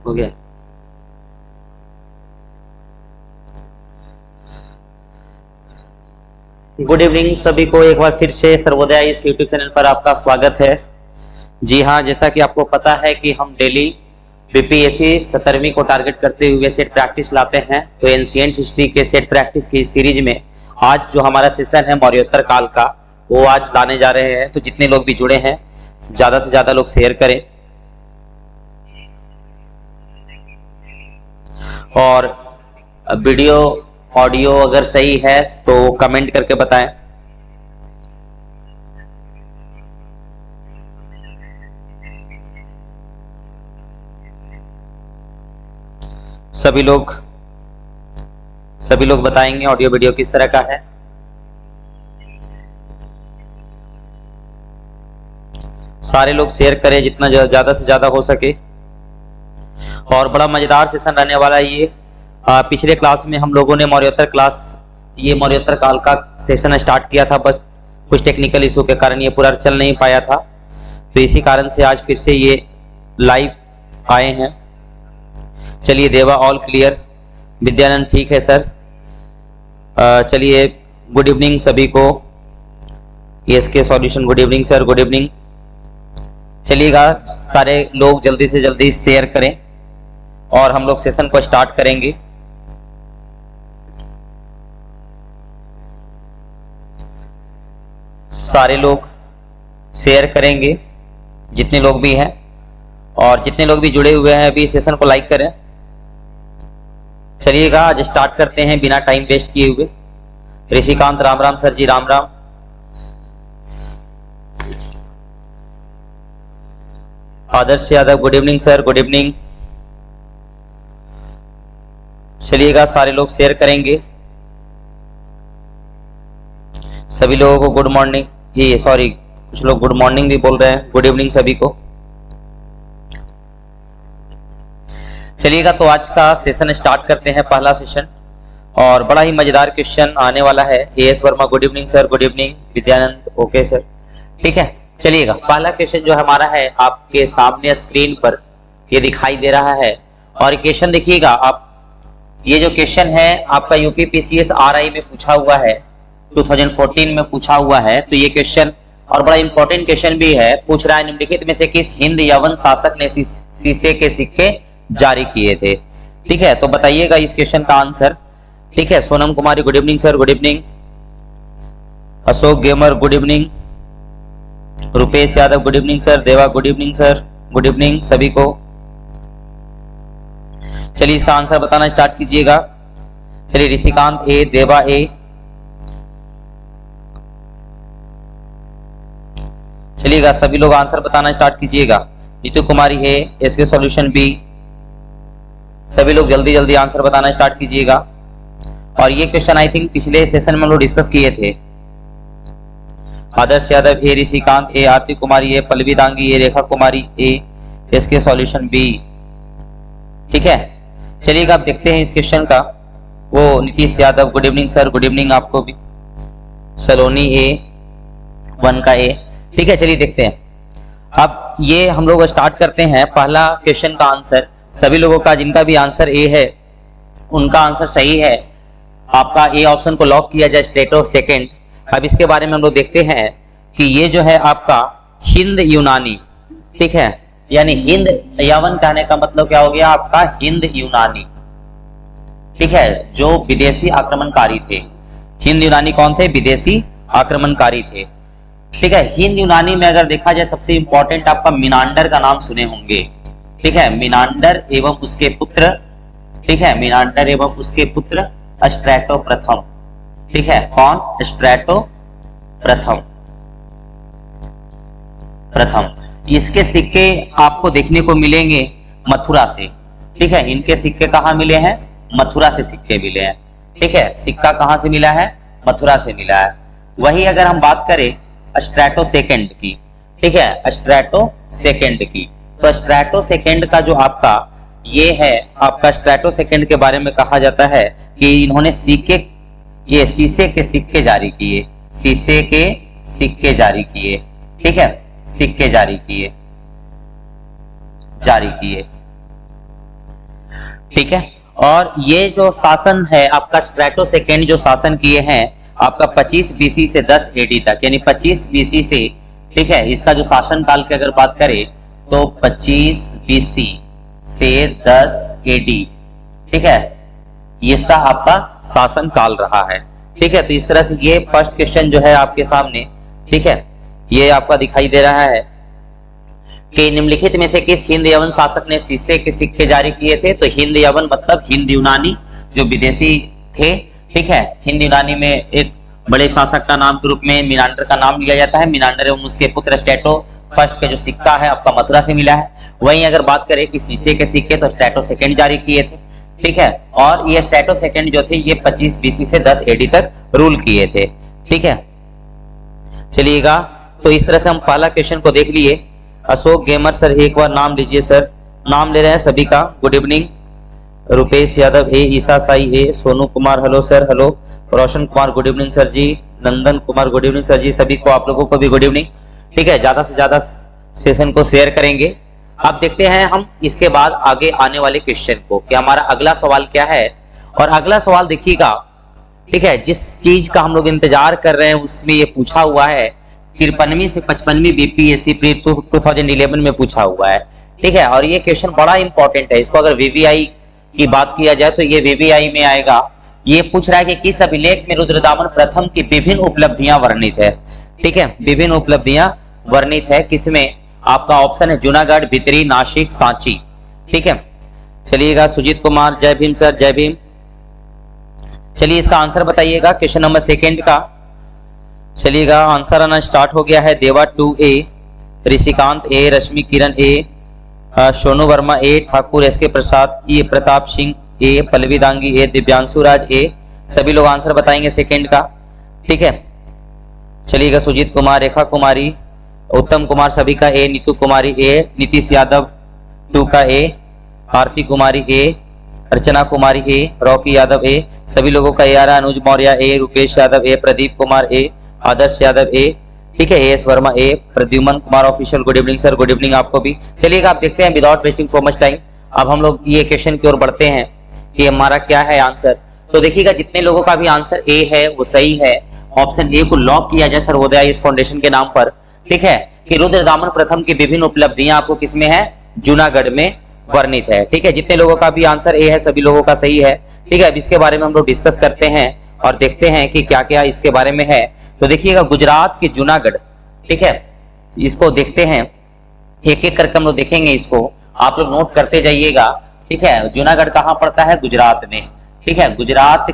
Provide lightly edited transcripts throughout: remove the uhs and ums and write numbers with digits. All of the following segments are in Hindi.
हो गया। गुड इवनिंग सभी को, एक बार फिर से सर्वोदय इस यूट्यूब चैनल पर आपका स्वागत है। जी हाँ, जैसा कि आपको पता है कि हम डेली बीपीएससी 17वीं को टारगेट करते हुए सेट प्रैक्टिस लाते हैं। तो एंशिएंट हिस्ट्री के सेट प्रैक्टिस की सीरीज में आज जो हमारा सेशन है मौर्योत्तर काल का, वो आज लाने जा रहे हैं। तो जितने लोग भी जुड़े हैं ज्यादा से ज्यादा लोग शेयर करें और वीडियो ऑडियो अगर सही है तो कमेंट करके बताएं। सभी लोग बताएंगे ऑडियो वीडियो किस तरह का है। सारे लोग शेयर करें जितना ज्यादा से ज्यादा हो सके। और बड़ा मजेदार सेशन रहने वाला है ये। पिछले क्लास में हम लोगों ने मौर्योत्तर काल का सेशन स्टार्ट किया था, बस कुछ टेक्निकल इशू के कारण ये पूरा चल नहीं पाया था। तो इसी कारण से आज फिर से ये लाइव आए हैं। चलिए, देवा ऑल क्लियर, विद्यानंद ठीक है सर। चलिए, गुड इवनिंग सभी को। S K solution good evening sir, good evening. चलिएगा, सारे लोग जल्दी से जल्दी शेयर करें और हम लोग सेशन को स्टार्ट करेंगे। सारे लोग शेयर करेंगे जितने लोग भी हैं, और जितने लोग भी जुड़े हुए हैं अभी सेशन को लाइक करें। चलिएगा, आज स्टार्ट करते हैं बिना टाइम वेस्ट किए हुए। ऋषिकांत राम राम सर जी, राम राम। Adarsh Yadav good evening sir, good evening. चलिएगा, सारे लोग शेयर करेंगे। सभी लोगों को गुड मॉर्निंग, ये सॉरी कुछ लोग गुड मॉर्निंग भी बोल रहे हैं। गुड इवनिंग सभी को। चलिएगा, तो आज का सेशन स्टार्ट करते हैं, पहला सेशन। और बड़ा ही मजेदार क्वेश्चन आने वाला है। As Verma good evening sir, good evening. Vidyanand okay sir, ठीक है। चलिएगा, पहला क्वेश्चन जो हमारा है आपके सामने स्क्रीन पर ये दिखाई दे रहा है। और क्वेश्चन देखिएगा आप, ये जो क्वेश्चन है आपका यूपी पीसीएस आरआई में पूछा हुआ है, 2014 में पूछा हुआ है। तो ये क्वेश्चन और बड़ा इंपॉर्टेंट क्वेश्चन भी है। पूछ रहा है, निम्नलिखित में से किस हिंद यवन शासक ने शीशे के सिक्के जारी किए थे? ठीक है, तो बताइएगा इस क्वेश्चन का आंसर। ठीक है, Sonam Kumari good evening sir, good evening. Ashok gamer good evening. Rupesh Yadav good evening sir. Deva good evening sir, good evening सभी को। चलिए, इसका आंसर बताना स्टार्ट कीजिएगा। चलिए, ऋषिकांत ए, देवा ए। चलिएगा, सभी लोग आंसर बताना स्टार्ट कीजिएगा। नीतू कुमारी ए, एसके सॉल्यूशन बी। सभी लोग जल्दी जल्दी आंसर बताना स्टार्ट कीजिएगा। और ये क्वेश्चन आई थिंक पिछले सेशन में हम लोग डिस्कस किए थे। आदर्श यादव ए, ऋषिकांत ए, आरती कुमारी ए, Pallavi Dangi A, Rekha Kumari A, SK solution B. ठीक है, चलिएगा आप देखते हैं इस क्वेश्चन का। वो Nitish Yadav good evening sir, good evening आपको भी। सलोनी ए, 1 का ए। ठीक है, चलिए देखते हैं। अब ये हम लोग स्टार्ट करते हैं पहला क्वेश्चन का आंसर। सभी लोगों का जिनका भी आंसर ए है उनका आंसर सही है। आपका ए ऑप्शन को लॉक किया जाए, स्ट्रेटो सेकंड। अब इसके बारे में हम लोग देखते हैं कि ये जो है आपका हिंद यूनानी, ठीक है, यानी हिंद यवन कहने का मतलब क्या हो गया आपका हिंद यूनानी। ठीक है, जो विदेशी आक्रमणकारी थे। हिंद यूनानी कौन थे? विदेशी आक्रमणकारी थे। ठीक है, हिंद यूनानी में अगर देखा जाए सबसे इंपॉर्टेंट आपका मिनांडर का नाम सुने होंगे। ठीक है, मिनांडर एवं उसके पुत्र, ठीक है, मिनांडर एवं उसके पुत्र स्ट्रैटो प्रथम। ठीक है, कौन? स्ट्रैटो प्रथम। इसके सिक्के आपको देखने को मिलेंगे मथुरा से। ठीक है, इनके सिक्के कहाँ मिले हैं? मथुरा से सिक्के मिले हैं। ठीक है, सिक्का कहाँ से मिला है? मथुरा से मिला है। वही अगर हम बात करें स्ट्रैटो सेकंड की, ठीक है, स्ट्रैटो सेकंड की, तो स्ट्रैटो सेकंड का जो आपका ये है, आपका स्ट्रैटो सेकंड के बारे में कहा जाता है कि इन्होंने ये शीशे के सिक्के जारी किए। शीशे के सिक्के जारी किए। ठीक है, सिक्के जारी किए। ठीक है। और ये जो शासन है आपका स्ट्रैटो सेकेंड जो शासन किए हैं आपका 25 बीसी से 10 एडी तक, यानी 25 बीसी से, ठीक है, इसका जो शासन काल की अगर बात करें तो 25 बीसी से 10 एडी, ठीक है, ये इसका आपका शासन काल रहा है। ठीक है, तो इस तरह से ये फर्स्ट क्वेश्चन जो है आपके सामने, ठीक है, ये आपका दिखाई दे रहा है कि निम्नलिखित में से किस हिंद यवन शासक ने शीशे के सिक्के जारी किए थे। तो हिंद यवन मतलब हिंद यूनानी जो विदेशी थे, ठीक है। हिंद यूनानी में एक बड़े शासक का नाम के रूप में मिनांडर का नाम लिया जाता है। मिनांडर एवं उसके पुत्र स्ट्रैटो फर्स्ट का जो सिक्का है आपका मथुरा से मिला है। वहीं अगर बात करें कि शीशे के सिक्के तो स्ट्रैटो सेकेंड जारी किए थे, ठीक है। और ये स्ट्रैटो सेकेंड जो थे ये 25 बीसी से 10 एडी तक रूल किए थे, ठीक है। चलिएगा, तो इस तरह से हम पहला क्वेश्चन को देख लिए। अशोक गेमर सर एक बार नाम लीजिए सर। नाम ले रहे हैं सभी का। Good evening. Rupesh Yadav A, Isa Sai A, Sonu Kumar hello sir, hello. Roshan Kumar good evening sir ji. Nandan Kumar good evening sir ji. सभी को, आप लोगों को भी गुड इवनिंग। ठीक है, ज्यादा से ज्यादा सेशन को शेयर करेंगे। अब देखते हैं हम इसके बाद आगे आने वाले क्वेश्चन को कि हमारा अगला सवाल क्या है। और अगला सवाल देखिएगा, ठीक है, जिस चीज का हम लोग इंतजार कर रहे हैं उसमें ये पूछा हुआ है 53वीं से 55वीं बीपीएससी प्री 2011 में पूछा हुआ है, ठीक है। और ये क्वेश्चन बड़ा इंपॉर्टेंट है। इसको अगर वीवीआई की बात किया जाए तो ये वीवीआई में आएगा। ये पूछ रहा है कि किस अभिलेख में रुद्रदामन प्रथम की विभिन्न उपलब्धियां वर्णित है, ठीक है, विभिन्न उपलब्धियां वर्णित है। किसमें? आपका ऑप्शन है जूनागढ़, भितरी, नासिक, सांची, ठीक है। चलिएगा, सुजीत कुमार जय भीम सर, जय भीम। चलिए इसका आंसर बताइएगा क्वेश्चन नंबर सेकेंड का। चलिएगा, आंसर आना स्टार्ट हो गया है। देवा 2A, ऋषिकांत ए, रश्मि किरण ए, सोनू वर्मा ए, ठाकुर एस के प्रसाद ए, प्रताप सिंह ए, पल्लवी दांगी ए, दिव्यांशु राज ए। सभी लोग आंसर बताएंगे सेकेंड का, ठीक है। चलिएगा, सुजीत कुमार, रेखा कुमारी, उत्तम कुमार सभी का ए, नीतू कुमारी ए, नीतीश यादव 2 का ए, आरती कुमारी ए, अर्चना कुमारी ए, रॉकी यादव ए। सभी लोगों का ए आ रहा है। अनुज मौर्य ए, रुपेश यादव ए, प्रदीप कुमार ए, आदर्श यादव ए, ठीक है, S Verma A, Pradyuman Kumar official good evening sir, good evening आपको भी। चलिएगा, आप देखते हैं without wasting so much time अब हम लोग ये क्वेश्चन की ओर बढ़ते हैं कि हमारा क्या है आंसर। तो देखिएगा, जितने लोगों का भी आंसर ए है वो सही है। ऑप्शन ए को लॉक किया जाए सर्वोदय इस फाउंडेशन के नाम पर, ठीक है, कि रुद्रदामन प्रथम की विभिन्न उपलब्धियां आपको किसमें है? जूनागढ़ में वर्णित है, ठीक है। जितने लोगों का भी आंसर ए है सभी लोगों का सही है, ठीक है। अब इसके बारे में हम लोग डिस्कस करते हैं और देखते हैं कि क्या क्या इसके बारे में है। तो देखिएगा, गुजरात के जूनागढ़, ठीक है, इसको देखते हैं एक एक करके हम लोग देखेंगे। इसको आप लोग नोट करते जाइएगा, ठीक है। जूनागढ़ कहां पड़ता है? गुजरात में, ठीक है। गुजरात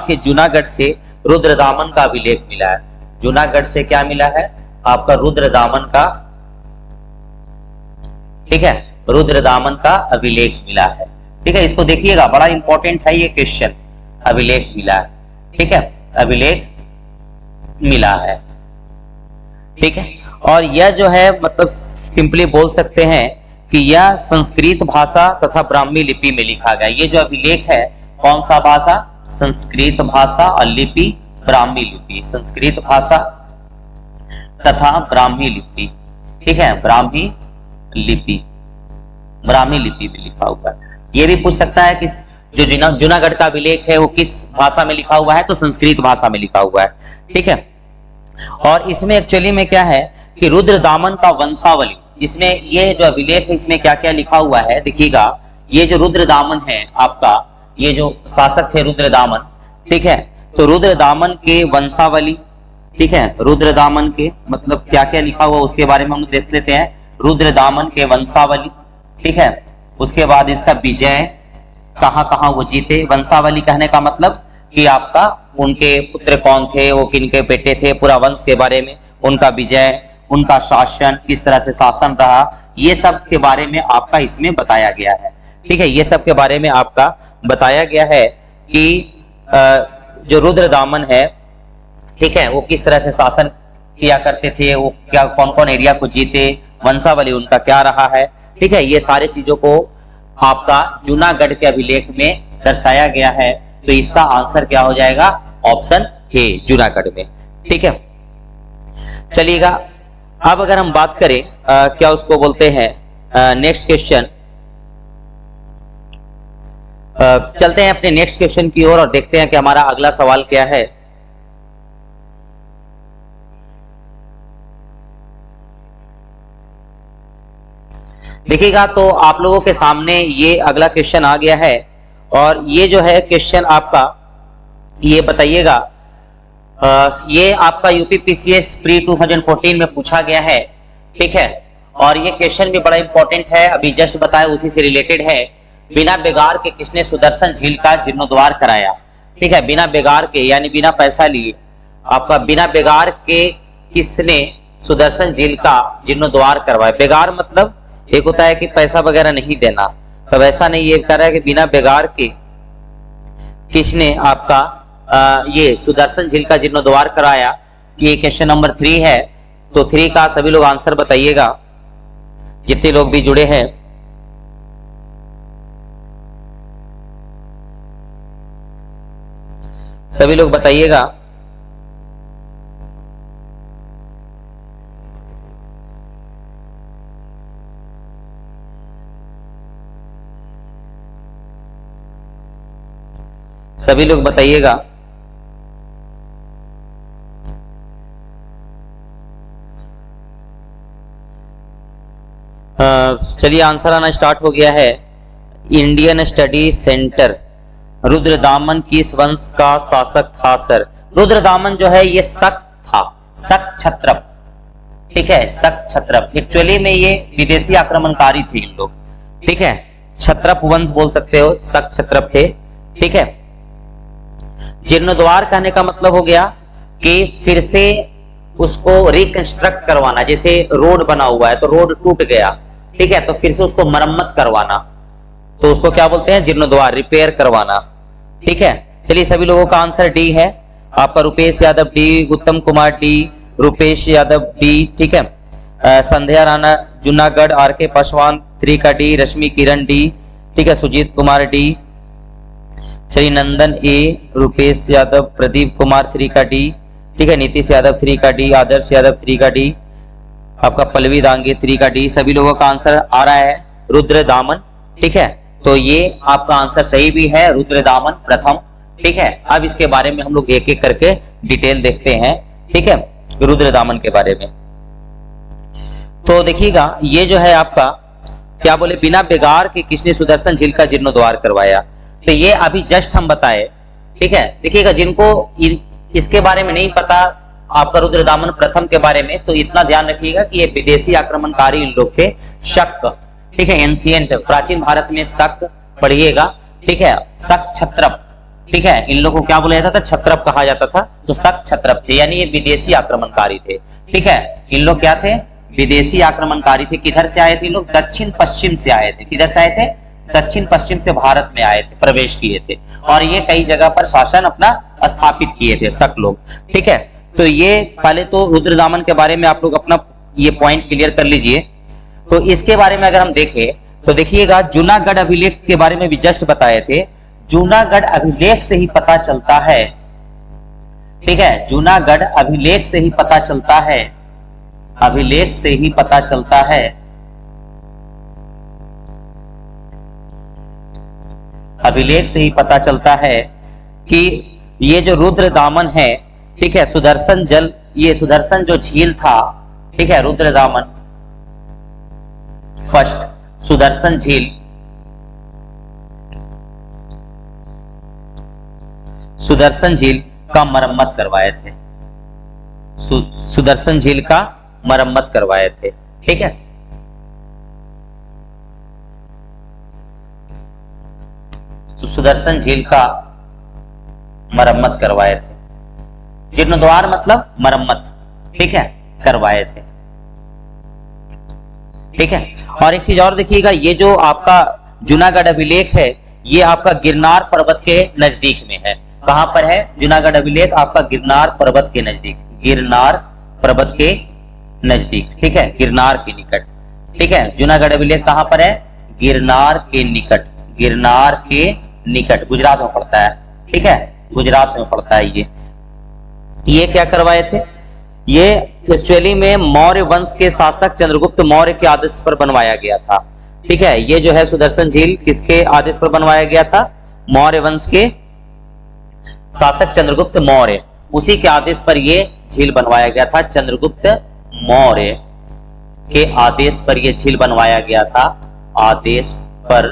के जूनागढ़ से रुद्रदामन का अभिलेख मिला है। जूनागढ़ से क्या मिला है? आपका रुद्रदामन का, ठीक है, रुद्रदामन का अभिलेख मिला है, ठीक है। इसको देखिएगा, बड़ा इंपॉर्टेंट है ये क्वेश्चन। अभिलेख मिला है, ठीक है, अभिलेख मिला है, ठीक है। और यह जो है मतलब सिंपली बोल सकते हैं कि यह संस्कृत भाषा तथा ब्राह्मी लिपि में लिखा गया। ये जो अभिलेख है कौन सा भाषा? संस्कृत भाषा और लिपि ब्राह्मी लिपि, संस्कृत भाषा तथा ब्राह्मी लिपि, ठीक है, ब्राह्मी लिपि में लिखा हुआ है। ये भी पूछ सकता है कि जो जूनागढ़ का अभिलेख है वो किस भाषा में लिखा हुआ है? तो संस्कृत भाषा में लिखा हुआ है, ठीक है। और इसमें एक्चुअली में क्या है कि रुद्रदामन का वंशावली, इसमें ये जो अभिलेख है इसमें क्या क्या लिखा हुआ है देखिएगा। ये जो रुद्रदामन है आपका, ये जो शासक थे रुद्रदामन, ठीक है, तो रुद्रदामन के वंशावली, ठीक है, रुद्रदामन के मतलब क्या क्या लिखा हुआ उसके बारे में हम देख लेते हैं। रुद्रदामन के वंशावली, ठीक है, उसके बाद इसका विजय, कहां कहां वो जीते। वंशावली कहने का मतलब कि आपका उनके पुत्र कौन थे, वो किनके बेटे थे, पूरा वंश के बारे में, उनका विजय, उनका शासन, किस तरह से शासन रहा, ये सब के बारे में आपका इसमें बताया गया है, ठीक है। ये सब के बारे में आपका बताया गया है कि जो रुद्रदामन है, ठीक है, वो किस तरह से शासन किया करते थे, वो क्या कौन कौन एरिया को जीते, वंशावली उनका क्या रहा है, ठीक है। ये सारे चीजों को आपका जूनागढ़ के अभिलेख में दर्शाया गया है। तो इसका आंसर क्या हो जाएगा? ऑप्शन ए, जूनागढ़ में, ठीक है। चलिएगा, अब अगर हम बात करें क्या उसको बोलते हैं नेक्स्ट क्वेश्चन, चलते हैं अपने नेक्स्ट क्वेश्चन की ओर और देखते हैं कि हमारा अगला सवाल क्या है। देखिएगा तो आप लोगों के सामने ये अगला क्वेश्चन आ गया है और ये जो है क्वेश्चन आपका, ये बताइएगा, ये आपका यूपीपीसीएस प्री 2014 में पूछा गया है, ठीक है। और ये क्वेश्चन भी बड़ा इंपॉर्टेंट है, अभी जस्ट बताया उसी से रिलेटेड है। बिना बेगार के किसने सुदर्शन झील का जीर्णोद्वार कराया, ठीक है। बिना बेगार के यानी बिना पैसा लिए, आपका बिना बेगार के किसने सुदर्शन झील का जीर्णोद्वार करवाया। बेगार मतलब एक होता है कि पैसा वगैरह नहीं देना, तो वैसा नहीं, ये कह रहा है कि बिना बेगार के किसने आपका ये सुदर्शन झील का जीर्णोद्वार कराया। कि ये क्वेश्चन नंबर 3 है, तो 3 का सभी लोग आंसर बताइएगा, जितने लोग भी जुड़े हैं। सभी लोग बताइएगा। सभी लोग बताइएगा। चलिए आंसर आना स्टार्ट हो गया है। इंडियन स्टडी सेंटर, रुद्रदामन किस वंश का शासक था सर? रुद्रदामन जो है ये शक था, शक क्षत्रप, ठीक है, शक क्षत्रप। एक्चुअली में ये विदेशी आक्रमणकारी थे इन लोग, ठीक है, क्षत्रप वंश बोल सकते हो, शक क्षत्रप थे, ठीक है। जीर्णोद्वार कहने का मतलब हो गया कि फिर से उसको रिकंस्ट्रक्ट करवाना, जैसे रोड बना हुआ है तो रोड टूट गया, ठीक है, तो फिर से उसको मरम्मत करवाना, तो उसको क्या बोलते हैं? जीर्णोद्वार, रिपेयर करवाना, ठीक है। चलिए सभी लोगों का आंसर डी है। आपका रुपेश यादव डी, उत्तम कुमार डी, रुपेश यादव डी, ठीक है। संध्या राणा जूनागढ़, आर के पासवान 3 का डी, रश्मि किरण डी, ठीक है, सुजीत कुमार डी, चलिए नंदन ए, रुपेश यादव, प्रदीप कुमार 3 का डी, ठीक है, नीतीश यादव 3 का डी, आदर्श यादव 3 का डी, आपका पल्लवी दांगे 3 का डी। सभी लोगों का आंसर आ रहा है रुद्रदामन, ठीक है। तो ये आपका आंसर सही भी है, रुद्रदामन प्रथम, ठीक है। अब इसके बारे में हम लोग एक एक करके डिटेल देखते हैं, ठीक है, रुद्रदामन के बारे में। तो देखिएगा ये जो है आपका क्या बोले, बिना बेगार के किसने सुदर्शन झील का जीर्णोद्वार करवाया, तो ये अभी जस्ट हम बताए, ठीक है। देखिएगा जिनको इसके बारे में नहीं पता आपका रुद्रदामन प्रथम के बारे में, तो इतना ध्यान रखिएगा कि ये विदेशी आक्रमणकारी लोग थे, शक, ठीक है, एंशिएंट, प्राचीन भारत में शक पढ़िएगा, ठीक है, शक क्षत्रप, ठीक है, इन लोगों को क्या बोला जाता था? क्षत्रप कहा जाता था, तो शक क्षत्रप थे, यानी ये विदेशी आक्रमणकारी थे, ठीक है। इन लोग क्या थे? विदेशी आक्रमणकारी थे। किधर से आए थे लोग? दक्षिण पश्चिम से आए थे। किधर से आए थे? दक्षिण पश्चिम से भारत में आए थे, प्रवेश किए थे, और ये कई जगह पर शासन अपना स्थापित किए थे शक लोग, ठीक है। तो ये पहले तो रुद्रदामन के बारे में आप लोग अपना ये पॉइंट क्लियर कर लीजिए। तो इसके बारे में अगर हम देखें तो देखिएगा जूनागढ़ अभिलेख के बारे में भी जस्ट बताए थे। जूनागढ़ अभिलेख से ही पता चलता है, ठीक है, जूनागढ़ अभिलेख से ही पता चलता है, अभिलेख से ही पता चलता है, अभिलेख से ही पता चलता है कि ये जो रुद्रदामन है, ठीक है, सुदर्शन जल, ये सुदर्शन जो झील था, ठीक है, रुद्रदामन फर्स्ट सुदर्शन झील, सुदर्शन झील का मरम्मत करवाए थे, सुदर्शन झील का मरम्मत करवाए थे, ठीक है। तो सुदर्शन झील का मरम्मत करवाए थे। जीर्णोद्वार मतलब मरम्मत, ठीक है, करवाए थे, ठीक है। और एक चीज और देखिएगा, ये जो आपका जूनागढ़ अभिलेख है ये आपका गिरनार पर्वत के नजदीक में है। कहां पर है जूनागढ़ अभिलेख? आपका गिरनार पर्वत के नजदीक, गिरनार पर्वत के नजदीक, ठीक है, गिरनार के निकट, ठीक है। जूनागढ़ अभिलेख कहां पर है? गिरनार के निकट, गिरनार के निकट, गुजरात में पड़ता है, ठीक है, गुजरात में पड़ता है। ये क्या करवाए थे? ये एक्चुअली में मौर्य वंश के शासक चंद्रगुप्त मौर्य के आदेश पर बनवाया गया था। ठीक है, ये जो है सुदर्शन झील किसके आदेश पर बनवाया गया था? मौर्य वंश के शासक चंद्रगुप्त मौर्य, उसी के आदेश पर ये झील बनवाया गया था। चंद्रगुप्त मौर्य के आदेश पर यह झील बनवाया गया था। आदेश पर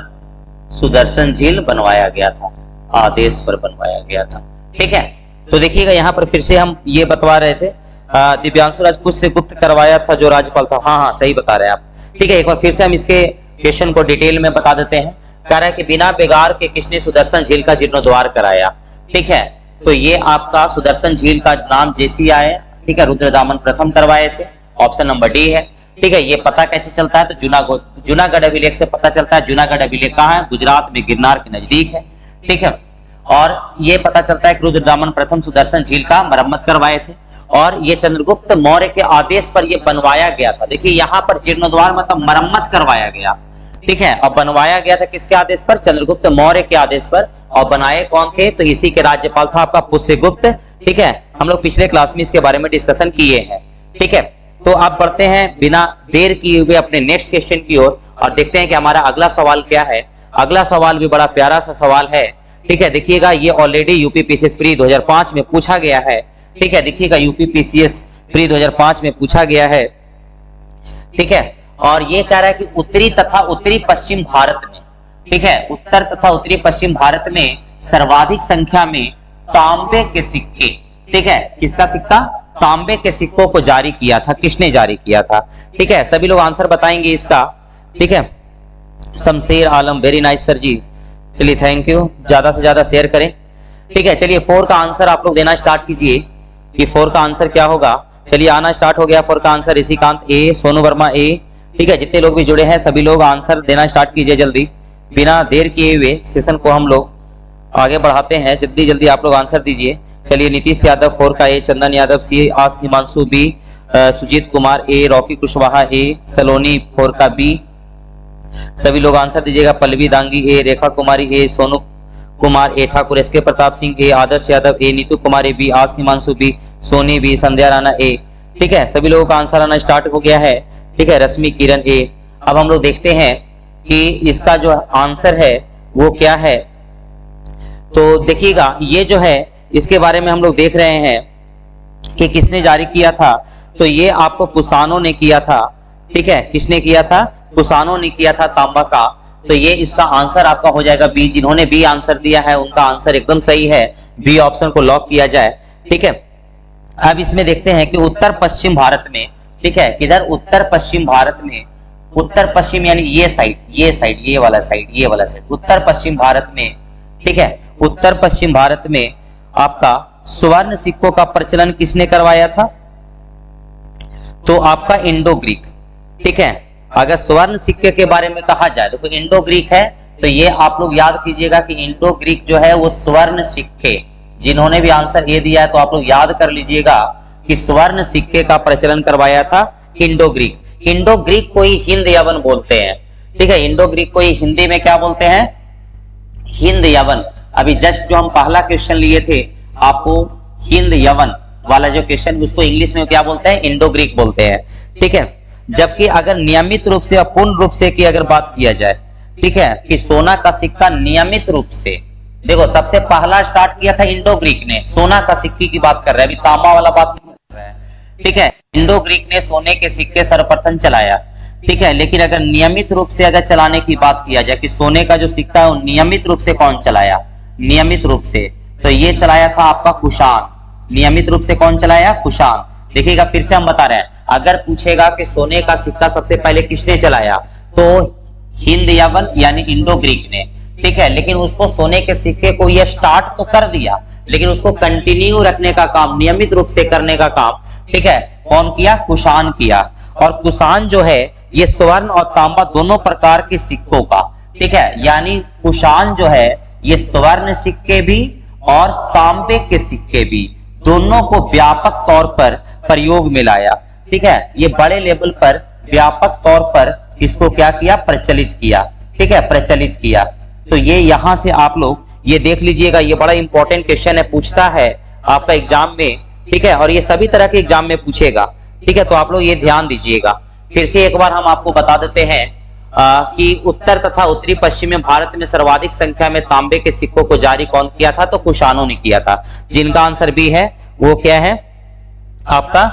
सुदर्शन झील बनवाया गया था, आदेश पर बनवाया गया था। ठीक है, तो देखिएगा यहाँ पर फिर से हम ये बतवा रहे थे, दिव्यांशु राजपूत से गुप्त करवाया था जो राज्यपाल था। हाँ, सही बता रहे हैं आप। ठीक है, एक बार फिर से हम इसके क्वेश्चन को डिटेल में बता देते हैं। कह रहा है कि बिना बेगार के किसने सुदर्शन झील का जीर्णोद्वार कराया? ठीक है, तो ये आपका सुदर्शन झील का नाम जैसी आए, ठीक है, रुद्रदामन प्रथम करवाए थे, ऑप्शन नंबर डी है। ठीक है, ये पता कैसे चलता है? तो जूनागढ़ अभिलेख से पता चलता है। जूनागढ़ अभिलेख कहाँ है? गुजरात में गिरनार के नजदीक है। ठीक है, और ये पता चलता है कि रुद्रदामन प्रथम सुदर्शन झील का मरम्मत करवाए थे और ये चंद्रगुप्त मौर्य के आदेश पर ये बनवाया गया था। देखिए यहाँ पर जीर्णोद्वार मतलब मरम्मत करवाया गया। ठीक है, और बनवाया गया था किसके आदेश पर? चंद्रगुप्त मौर्य के आदेश पर। और बनाए कौन थे? तो इसी के राज्यपाल था आपका पुष्यगुप्त। ठीक है, हम लोग पिछले क्लास में इसके बारे में डिस्कशन किए हैं। ठीक है, तो आप बढ़ते हैं बिना देर किए हुए अपने नेक्स्ट क्वेश्चन की ओर और देखते हैं कि हमारा अगला सवाल क्या है। अगला सवाल भी बड़ा प्यारा सा सवाल है। ठीक है, देखिएगा ये ऑलरेडी यूपी पीसीएस प्री 2005 में पूछा गया है। ठीक है, देखिएगा यूपी पीसीएस प्री 2005 में पूछा गया है। ठीक है, और ये कह रहा है कि उत्तरी तथा उत्तरी पश्चिम भारत में, ठीक है, उत्तर तथा उत्तरी पश्चिम भारत में सर्वाधिक संख्या में तांबे के सिक्के, ठीक है, किसका सिक्का? तांबे के सिक्कों को जारी किया था। किसने जारी किया था? ठीक है, सभी लोग आंसर बताएंगे इसका। ठीक है, शमशेर आलम, वेरी नाइस सर जी, चलिए थैंक यू, ज्यादा से ज्यादा शेयर करें। ठीक है, चलिए 4 का आंसर आप लोग देना स्टार्ट कीजिए कि 4 का आंसर क्या होगा। चलिए आना स्टार्ट हो गया 4 का आंसर। ऋषिकांत ए, सोनू वर्मा ए। ठीक है, जितने लोग भी जुड़े हैं सभी लोग आंसर देना स्टार्ट कीजिए जल्दी, बिना देर किए हुए सेशन को हम लोग आगे बढ़ाते हैं। जल्दी जल्दी आप लोग आंसर दीजिए। चलिए नीतीश यादव 4 का A, Chandan Yadav C, ask Himanshu B, Sujeet Kumar A, Rocky Kushwaha A, Saloni 4 का बी। सभी लोग आंसर दीजिएगा। Pallavi Dangi A, Rekha Kumari A, Sonu Kumar A, Thakur S K Pratap Singh A, Adarsh Yadav A, Neetu Kumari B, ask Himanshu B, Soni B, Sandhya Rana A. ठीक है, सभी लोगों का आंसर आना स्टार्ट हो गया है। ठीक है, रश्मि किरण ए। अब हम लोग देखते हैं कि इसका जो आंसर है वो क्या है। तो देखिएगा ये जो है इसके बारे में हम लोग देख रहे हैं कि किसने जारी किया था। तो ये आपको कुषाणों ने किया था। ठीक है, किसने किया था? कुषाणों ने किया था तांबा का। तो ये इसका आंसर आपका हो जाएगा बी। जिन्होंने बी आंसर दिया है उनका आंसर एकदम सही है, बी ऑप्शन को लॉक किया जाए। ठीक है, अब इसमें देखते हैं कि उत्तर पश्चिम भारत में, ठीक है, किधर? उत्तर पश्चिम भारत में, उत्तर पश्चिम यानी ये साइड, ये साइड, ये वाला साइड, ये वाला साइड, उत्तर पश्चिम भारत में। ठीक है, उत्तर पश्चिम भारत में आपका स्वर्ण सिक्कों का प्रचलन किसने करवाया था? तो आपका इंडो ग्रीक। ठीक है, अगर स्वर्ण सिक्के के बारे में कहा जाए तो इंडो ग्रीक है। तो ये आप लोग याद कीजिएगा कि इंडो ग्रीक जो है वो स्वर्ण सिक्के, जिन्होंने भी आंसर ए दिया है तो आप लोग याद कर लीजिएगा कि स्वर्ण सिक्के का प्रचलन करवाया था इंडो ग्रीक। इंडो ग्रीक को ही हिंद यवन बोलते हैं। ठीक है, इंडो ग्रीक को ही हिंदी में क्या बोलते हैं? हिंद यवन। अभी जस्ट जो हम पहला क्वेश्चन लिए थे आपको हिंद यवन वाला जो क्वेश्चन, उसको इंग्लिश में क्या बोलते हैं? इंडो ग्रीक बोलते हैं। ठीक है, जबकि अगर नियमित रूप से, अपूर्ण रूप से की अगर बात किया जाए, ठीक है, कि सोना का सिक्का नियमित रूप से, देखो सबसे पहला स्टार्ट किया था इंडो ग्रीक ने, सोना का सिक्के की बात कर रहे हैं, अभी तांबा वाला बात नहीं कर रहे हैं। ठीक है, इंडो ग्रीक ने सोने के सिक्के सर्वप्रथम चलाया। ठीक है, लेकिन अगर नियमित रूप से अगर चलाने की बात किया जाए कि सोने का जो सिक्का है वो नियमित रूप से कौन चलाया? नियमित रूप से तो ये चलाया था आपका कुषाण। नियमित रूप से कौन चलाया? कुषाण। देखिएगा फिर से हम बता रहे हैं, अगर पूछेगा कि सोने का सिक्का सबसे पहले किसने चलाया तो हिंद यवन यानी इंडो ग्रीक ने। ठीक है, लेकिन उसको सोने के सिक्के को ये स्टार्ट तो कर दिया, लेकिन उसको कंटिन्यू रखने का काम, नियमित रूप से करने का काम, ठीक है, कौन किया? कुषाण किया। और कुषाण जो है ये स्वर्ण और तांबा दोनों प्रकार के सिक्कों का, ठीक है, यानी कुषाण जो है ये स्वर्ण सिक्के भी और तांबे के सिक्के भी दोनों को व्यापक तौर पर प्रयोग में लाया। ठीक है, ये बड़े लेवल पर व्यापक तौर पर इसको क्या किया? प्रचलित किया। ठीक है, प्रचलित किया। तो ये यहां से आप लोग ये देख लीजिएगा, ये बड़ा इंपॉर्टेंट क्वेश्चन है, पूछता है आपका एग्जाम में। ठीक है, और ये सभी तरह के एग्जाम में पूछेगा। ठीक है, तो आप लोग ये ध्यान दीजिएगा। फिर से एक बार हम आपको बता देते हैं कि उत्तर तथा उत्तरी पश्चिमी भारत में सर्वाधिक संख्या में तांबे के सिक्कों को जारी कौन किया था? तो कुषाणों ने किया था, जिनका आंसर बी है। वो क्या है आपका?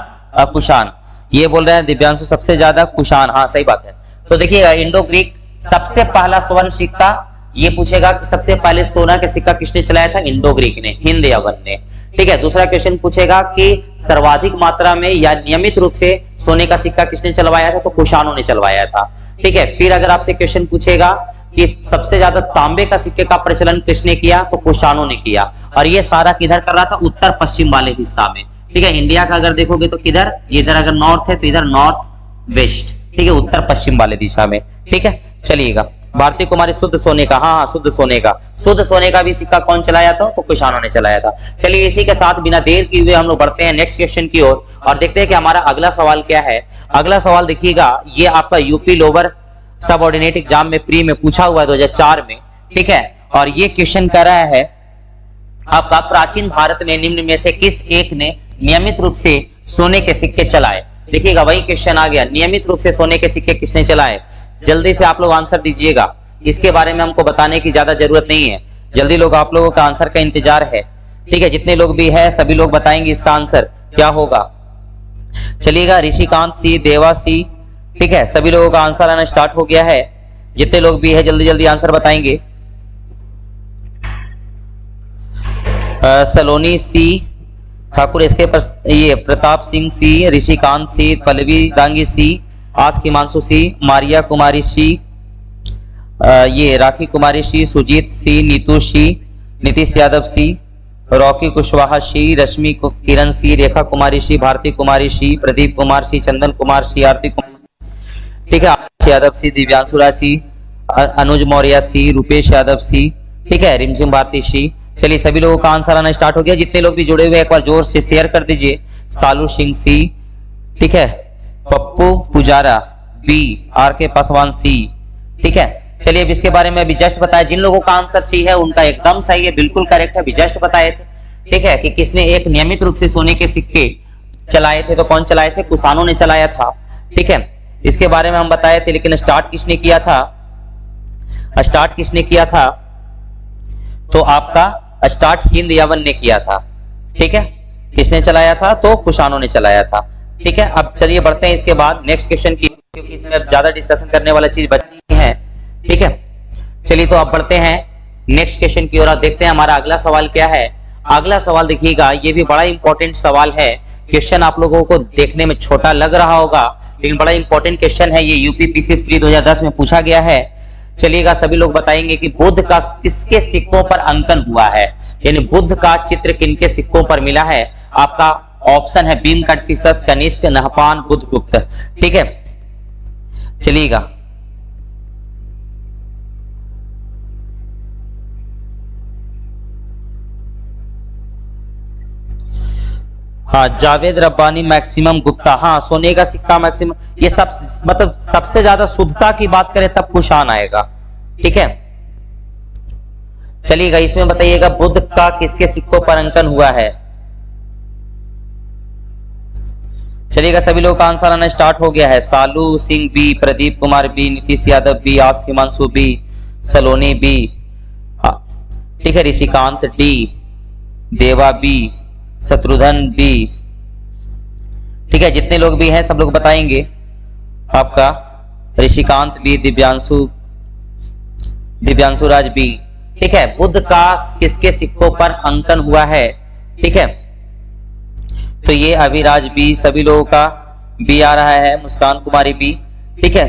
कुषाण। ये बोल रहे हैं दिव्यांशु सबसे ज्यादा कुषाण। हाँ सही बात है। तो देखिएगा, इंडो ग्रीक सबसे पहला स्वर्ण सिक्का, ये पूछेगा कि सबसे पहले सोना के सिक्का किसने चलाया था? इंडो ग्रीक ने, हिंद यवन ने। ठीक है, दूसरा क्वेश्चन पूछेगा कि सर्वाधिक मात्रा में या नियमित रूप से सोने का सिक्का किसने चलवाया था? तो कुषाणों ने चलवाया था। ठीक है, फिर अगर आपसे क्वेश्चन पूछेगा कि सबसे ज्यादा तांबे का सिक्के का प्रचलन किसने किया? तो कुषाणों ने किया। और ये सारा किधर कर रहा था? उत्तर पश्चिम वाले हिस्सा में। ठीक है, इंडिया का अगर देखोगे तो किधर? इधर अगर नॉर्थ है तो इधर नॉर्थ वेस्ट। ठीक है, उत्तर पश्चिम वाले दिशा में। ठीक है, चलिएगा। भारतीय कुमारी शुद्ध सोने का, हाँ शुद्ध सोने का, शुद्ध सोने का भी सिक्का कौन चलाया था? तो कुषाणों ने चलाया था। चलिए, इसी के साथ बिना देर किए हुए हम लोग बढ़ते हैं नेक्स्ट क्वेश्चन की ओर और देखते हैं कि हमारा अगला सवाल क्या है। अगला सवाल देखिएगा, ये आपका यूपी लोअर सबऑर्डिनेट एग्जाम में प्री में पूछा हुआ है 2004 में। ठीक है, और ये क्वेश्चन कर रहा है आपका, प्राचीन भारत में निम्न में से किस एक ने नियमित रूप से सोने के सिक्के चलाए? देखिएगा, वही क्वेश्चन आ गया, नियमित रूप से सोने के सिक्के किसने चलाए? जल्दी से आप लोग आंसर दीजिएगा, इसके बारे में हमको बताने की ज्यादा जरूरत नहीं है। जल्दी लोग, आप लोगों का आंसर का इंतजार है। ठीक है, जितने लोग भी है सभी लोग बताएंगे इसका आंसर क्या होगा। चलिएगा, ऋषिकांत सी, देवा सी, ठीक है, सभी लोगों का आंसर आना स्टार्ट हो गया है। जितने लोग भी है जल्दी जल्दी आंसर बताएंगे। सलोनी सी, ठाकुर एस के ये प्रताप सिंह सी, ऋषिकांत सी, पल्लवी दांगी सी, आस हिमांशु सी, मारिया कुमारी सी, ये राखी कुमारी सी, सुजीत सी, नीतू सी, नीतीश यादव सी, रॉकी कुशवाहा सी, रश्मि किरण सी, रेखा कुमारी सी, भारती कुमारी सी, प्रदीप कुमार सी, चंदन कुमार सी, आरती कुमार, ठीक है, यादव सी, दिव्यांशु राय सी, अनुज मौर्य सी, रूपेश यादव सी, ठीक है, रिमझिम भारती सी। चलिए, सभी लोगों का आंसर आना स्टार्ट हो गया। जितने लोग भी जुड़े हुए एक बार जोर से शेयर कर दीजिए। सालू सिंह सी, ठीक है, पप्पू पुजारा बी, आर के पासवान सी, ठीक है। चलिए, अब इसके बारे में अभी जस्ट बताया, जिन लोगों का आंसर सी है उनका एकदम सही है, बिल्कुल करेक्ट है, अभी जस्ट बताए थे। ठीक है, कि किसने एक नियमित रूप से सोने के सिक्के चलाए थे? तो कौन चलाए थे? कुषाणों ने चलाया था। ठीक है, इसके बारे में हम बताए थे, लेकिन स्टार्ट किसने किया था? स्टार्ट किसने किया था? तो आपका स्टार्ट हिंद यवन ने किया था। ठीक है, किसने चलाया था? तो कुषाणों ने चलाया था। ठीक है, अब चलिए बढ़ते हैं इसके बाद नेक्स्ट क्वेश्चन की, क्योंकि इसमें अब ज्यादा डिस्कशन करने वाला चीज बची है। ठीक है, चलिए तो अब बढ़ते हैं नेक्स्ट क्वेश्चन की ओर। आप देखते हैं हमारा अगला सवाल क्या है। अगला सवाल देखिएगा, ये भी बड़ा इंपॉर्टेंट सवाल है। क्वेश्चन आप लोगों को देखने में छोटा लग रहा होगा, लेकिन बड़ा इंपॉर्टेंट क्वेश्चन है। ये यूपी पीसीएस प्री 2010 में पूछा गया है। चलिएगा, सभी लोग बताएंगे कि बुद्ध का किसके सिक्कों पर अंकन हुआ है, यानी बुद्ध का चित्र किनके सिक्कों पर मिला है। आपका ऑप्शन है भीम, कन्फ्यूशस, कनिष्क, नहपान, बुद्धगुप्त। ठीक है, चलिएगा, हाँ जावेद रब्बानी, मैक्सिमम गुप्ता, हाँ सोने का सिक्का मैक्सिमम, ये सब मतलब सबसे ज्यादा शुद्धता की बात करें तब कुषाण आएगा। ठीक है, चलिएगा, इसमें बताइएगा बुद्ध का किसके सिक्कों पर अंकन हुआ है। चलिएगा, सभी लोगों का आंसर आना स्टार्ट हो गया है। Salu Singh B, Pradeep Kumar B, Nitish Yadav B, ask Himanshu B, Saloni B, ठीक है, Rishikant D, Deva B, Shatrughan B. ठीक है, जितने लोग भी हैं सब लोग बताएंगे। आपका ऋषिकांत बी, दिव्यांशु राज बी। ठीक है, बुद्ध का किसके सिक्कों पर अंकन हुआ है? ठीक है, तो ये अभिराज बी, सभी लोगों का बी आ रहा है, मुस्कान कुमारी बी। ठीक है,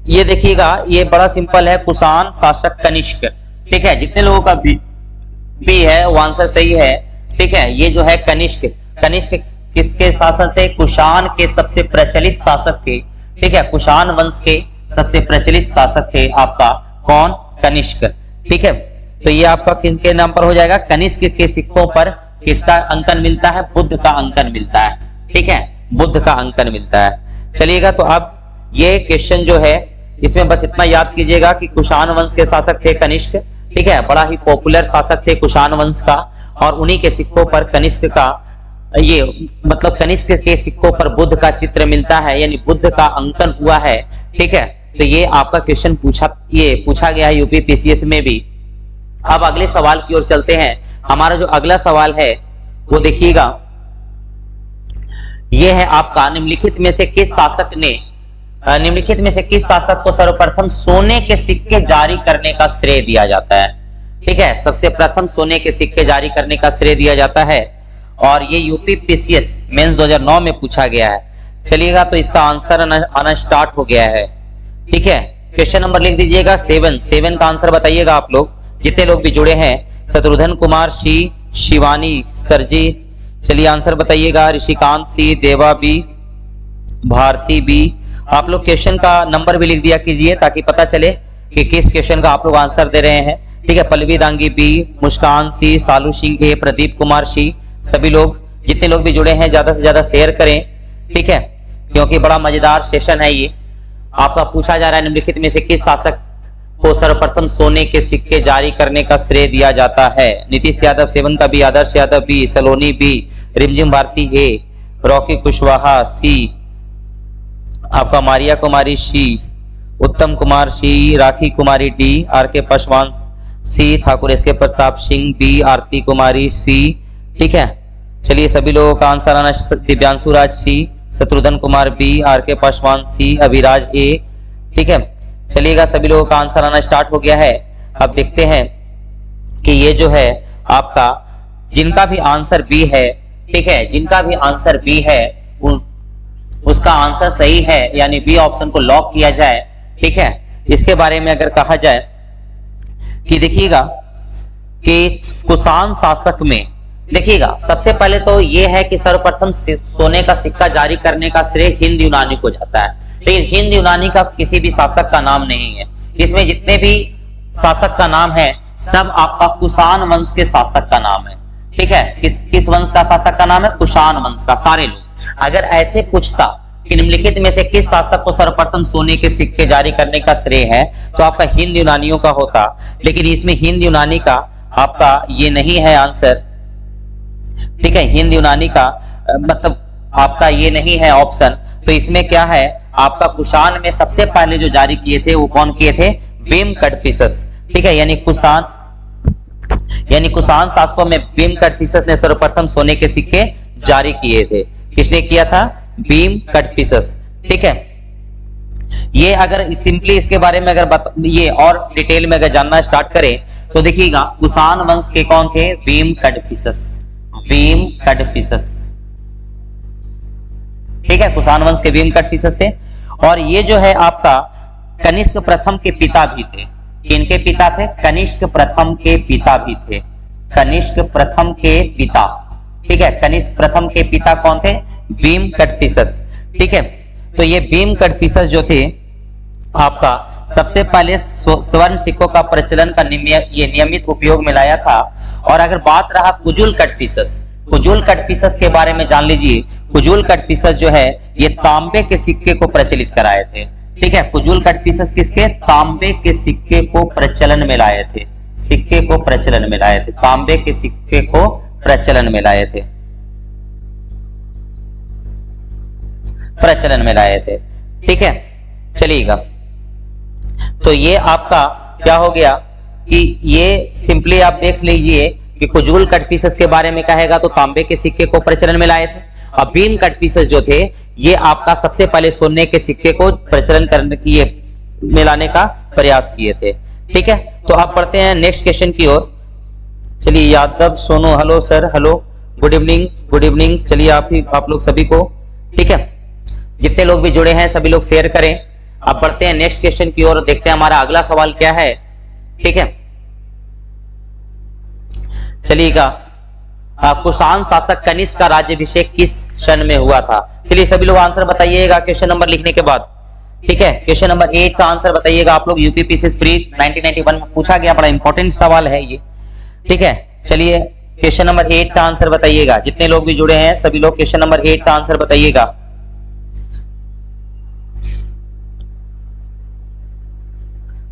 ये देखिएगा, ये बड़ा सिंपल है, कुषाण शासक कनिष्क। ठीक है, जितने लोगों का बी है वो आंसर सही है। ठीक है, ये जो है कनिष्क, कनिष्क किसके शासक थे? कुषाण के सबसे प्रचलित शासक थे। ठीक है, कुषाण वंश के सबसे प्रचलित शासक थे आपका कौन? कनिष्क। ठीक है, तो ये आपका किनके नाम पर हो जाएगा? कनिष्क के सिक्कों पर किसका अंकन मिलता है? बुद्ध का अंकन मिलता है। ठीक है, बुद्ध का अंकन मिलता है। चलिएगा, तो अब ये क्वेश्चन जो है इसमें बस इतना याद कीजिएगा कि कुषाण वंश के शासक थे कनिष्क। ठीक है, बड़ा ही पॉपुलर शासक थे कुषाण वंश का, और उन्हीं के सिक्कों पर कनिष्क का ये मतलब कनिष्क के सिक्कों पर बुद्ध का चित्र मिलता है, यानी बुद्ध का अंकन हुआ है। ठीक है, तो ये आपका क्वेश्चन पूछा गया है यूपी पीसीएस में भी। अब अगले सवाल की ओर चलते हैं। हमारा जो अगला सवाल है वो देखिएगा, ये है आपका निम्नलिखित में से किस शासक को सर्वप्रथम सोने के सिक्के जारी करने का श्रेय दिया जाता है। ठीक है, सबसे प्रथम सोने के सिक्के जारी करने का श्रेय दिया जाता है और ये यूपी पीसीएस मेंस 2009 में पूछा गया है। चलिएगा, तो इसका आंसर आना स्टार्ट हो गया है। ठीक है, क्वेश्चन नंबर लिख दीजिएगा 7 का आंसर बताइएगा आप लोग, जितने लोग भी जुड़े हैं। शत्रुघ्न कुमार सी, शिवानी सरजी, चलिए आंसर बताइएगा। ऋषिकांत सी, देवा बी, भारती बी। आप लोग क्वेश्चन का नंबर भी लिख दिया कीजिए ताकि पता चले कि किस क्वेश्चन का आप लोग आंसर दे रहे हैं। ठीक है, पल्लवी दांगी बी, मुस्कान सी, सालू सिंह ए, प्रदीप कुमार सी। सभी लोग जितने लोग भी जुड़े हैं ज्यादा से ज्यादा शेयर करें। ठीक है, क्योंकि बड़ा मजेदार सेशन है ये। आपका पूछा जा रहा है निम्नलिखित में से किस शासक को सर्वप्रथम सोने के सिक्के जारी करने का श्रेय दिया जाता है। नीतीश यादव 7 का बी, आदर्श यादव बी, सलोनी बी, रिमझिम भारती ए, रॉकी कुशवाहा सी, आपका मारिया कुमारी सी, उत्तम कुमार सी, राखी कुमारी डी, आर के पासवान सी, Thakur S K Pratap Singh B, Aarti Kumari सी। ठीक है, चलिए सभी लोगों का आंसर आना। दिव्यांशु राज सी, शत्रुघ्न कुमार बी, आर के पासवान सी, अभिराज ए। ठीक है, चलिएगा सभी लोगों का आंसर आना स्टार्ट हो गया है। अब देखते हैं कि ये जो है आपका जिनका भी आंसर बी है, ठीक है, जिनका भी आंसर बी है उसका आंसर सही है, यानी बी ऑप्शन को लॉक किया जाए। ठीक है, इसके बारे में अगर कहा जाए कि देखिएगा कि कुषाण शासक में, देखिएगा सबसे पहले तो यह है कि सर्वप्रथम सोने का सिक्का जारी करने का श्रेय हिंद यूनानी को जाता है, लेकिन हिंद यूनानी का किसी भी शासक का नाम नहीं है। इसमें जितने भी शासक का नाम है सब आपका कुषाण वंश के शासक का नाम है। ठीक है, किस वंश का शासक का नाम है? कुषाण वंश का। सारे लोग अगर ऐसे पूछता कि निम्नलिखित में से किस शासक को सर्वप्रथम सोने के सिक्के जारी करने का श्रेय है, तो आपका हिंद यूनानियों का होता, लेकिन इसमें हिंद यूनानी का आपका ये नहीं है आंसर। ठीक है, हिंद यूनानी का मतलब आपका ये नहीं है ऑप्शन। तो इसमें क्या है, आपका कुषाण में सबसे पहले जो जारी किए थे वो कौन किए थे? भीम कटफिसस। ठीक है, यानी कुषाण शासकों में भीम कटफिसस ने सर्वप्रथम सोने के सिक्के जारी किए थे। किसने किया था? भीम कटफिसस। ठीक है, ये अगर सिंपली इसके बारे में अगर ये और डिटेल में अगर जानना स्टार्ट करें तो देखिएगा कुषाण वंश के कौन थे? भीम कटफिसस। भीम कटफिसस। ठीक है, कुषाण वंश के भीम कटफिसस थे। और ये जो है आपका कनिष्क प्रथम के पिता भी थे। किनके पिता थे? कनिष्क प्रथम के पिता भी थे। कनिष्क प्रथम के पिता। ठीक है, कनिष्क प्रथम के पिता कौन थे? भीम कटफिसस। ठीक है, तो ये भीम कटफिसस जो थे आपका सबसे पहले स्वर्ण सिक्कों का प्रचलन का ये नियमित उपयोग में लाया था। और अगर बात रहा कुजुल कटफिसस, कुजुल कटफिसस के बारे में जान लीजिए। कुजुल कटफिसस जो है ये तांबे के सिक्के को प्रचलित कराए थे। ठीक है, कुजुल कटफिसस किसके? तांबे के सिक्के को प्रचलन में लाए थे। सिक्के को प्रचलन में लाए थे, तांबे के सिक्के को प्रचलन में लाए थे, प्रचलन में लाए थे। ठीक है, चलिएगा, तो ये आपका क्या हो गया कि ये सिंपली आप देख लीजिए कि कुजुल कटफिसस के बारे में कहेगा तो तांबे के सिक्के को प्रचलन में लाए थे। अब भीम कटफिसस जो थे ये आपका सबसे पहले सोने के सिक्के को प्रचलन करने की में लाने का प्रयास किए थे। ठीक है, तो आप पढ़ते हैं नेक्स्ट क्वेश्चन की ओर। चलिए, Yadav Sonu, hello sir, hello, good evening, good evening. चलिए आप लोग सभी को, ठीक है, जितने लोग भी जुड़े हैं सभी लोग शेयर करें। अब बढ़ते हैं नेक्स्ट क्वेश्चन की ओर, देखते हैं हमारा अगला सवाल क्या है। ठीक है, चलिएगा, कुषाण शासक कनिष्क का राज्याभिषेक किस सन में हुआ था? चलिए सभी लोग आंसर बताइएगा क्वेश्चन नंबर लिखने के बाद। ठीक है, क्वेश्चन नंबर 8 का आंसर बताइएगा आप लोग। यूपी पीसीएस प्री 1991 में पूछा गया, बड़ा इंपॉर्टेंट सवाल है ये। ठीक है, चलिए क्वेश्चन नंबर 8 का आंसर बताइएगा। जितने लोग भी जुड़े हैं सभी लोग क्वेश्चन नंबर 8 का आंसर बताइएगा।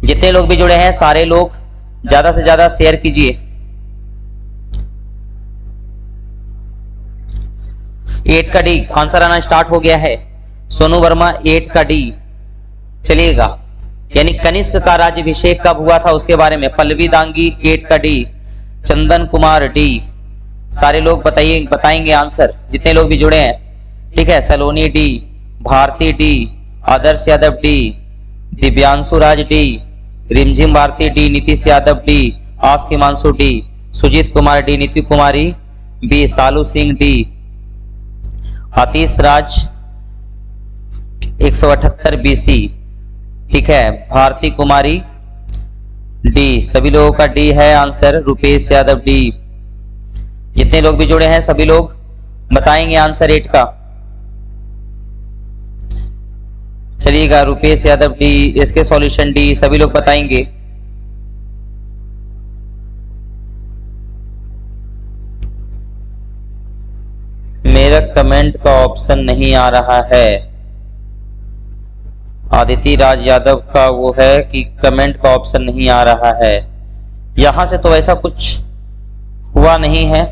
जितने लोग भी जुड़े हैं सारे लोग ज्यादा से ज्यादा शेयर कीजिए। 8 का डी आंसर आना स्टार्ट हो गया है। सोनू वर्मा 8 का डी। चलिएगा, यानी कनिष्क का राज्याभिषेक कब हुआ था उसके बारे में पल्लवी दांगी 8 का डी। चंदन कुमार डी। सारे लोग बताएंगे आंसर, जितने लोग भी जुड़े हैं। ठीक है, Saloni D, Bharti D, Adarsh Yadav D, Divyanshu Raj D, Rimjhim Bharti D, Nitish Yadav D, आस्क Himanshu D, Sujit Kumar D, Niti Kumari B, Salu Singh D, Atish Raj 178 BC. ठीक है, भारती कुमारी डी। सभी लोगों का डी है आंसर। रुपेश यादव डी। जितने लोग भी जुड़े हैं सभी लोग बताएंगे आंसर 8 का। चलिएगा, रुपेश यादव डी, इसके सॉल्यूशन डी, सभी लोग बताएंगे। मेरा कमेंट का ऑप्शन नहीं आ रहा है। आदिति राज यादव का वो है कि कमेंट का ऑप्शन नहीं आ रहा है। यहां से तो ऐसा कुछ हुआ नहीं है।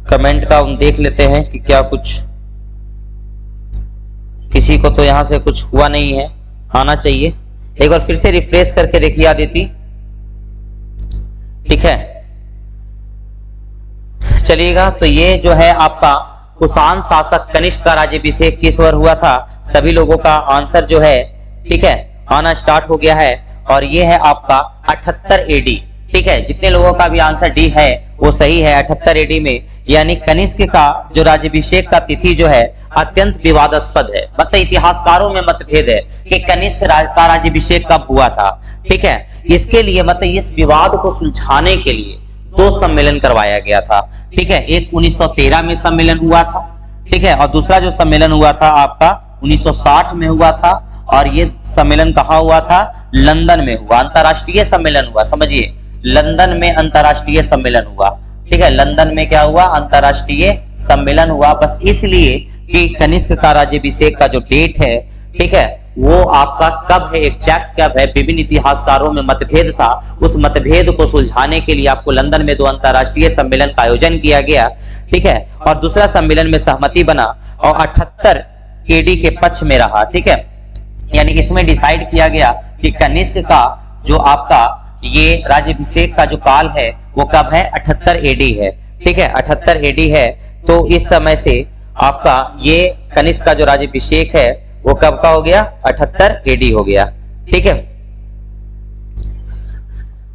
कमेंट का हम देख लेते हैं कि क्या कुछ, किसी को तो यहां से कुछ हुआ नहीं है, आना चाहिए। एक बार फिर से रिफ्रेश करके देखिए आदिति। ठीक है, चलिएगा, तो ये जो है आपका कुषाण शासक कनिष्क का राज्याभिषेक किस वर्ष हुआ था, सभी लोगों का आंसर जो है, ठीक है, आना स्टार्ट हो गया है। और ये है आपका 78 एडी। ठीक है, जितने लोगों का भी आंसर डी है वो सही है 78 एडी में। यानी कनिष्क का जो राज्याभिषेक का तिथि जो है अत्यंत विवादास्पद है। मतलब इतिहासकारों में मतभेद है कि कनिष्क का राज्याभिषेक कब हुआ था। ठीक है, इसके लिए मतलब इस विवाद को सुलझाने के लिए 2 सम्मेलन करवाया गया था। ठीक है, एक 1913 में सम्मेलन हुआ था। ठीक है, और दूसरा जो सम्मेलन हुआ था आपका 1960 में हुआ था। और ये सम्मेलन कहाँ हुआ था, लंदन में हुआ, अंतरराष्ट्रीय सम्मेलन हुआ। समझिए, लंदन में अंतरराष्ट्रीय सम्मेलन हुआ। ठीक है, लंदन में क्या हुआ, अंतरराष्ट्रीय सम्मेलन हुआ। बस इसलिए कि कनिष्क का राज्याभिषेक का जो डेट है, ठीक है, वो आपका कब है, एग्जैक्ट कब है, विभिन्न इतिहासकारों में मतभेद था। उस मतभेद को सुलझाने के लिए आपको लंदन में 2 अंतरराष्ट्रीय सम्मेलन का आयोजन किया गया। ठीक है, और दूसरा सम्मेलन में सहमति बना और 78 एडी के पक्ष में रहा। ठीक है, यानी इसमें डिसाइड किया गया कि कनिष्क का जो आपका ये राज्याभिषेक का जो काल है वो कब है, 78 एडी है। ठीक है, 78 एडी है। तो इस समय से आपका ये कनिष्क का जो राज्याभिषेक है वो कब का हो गया, 78 एडी हो गया। ठीक है,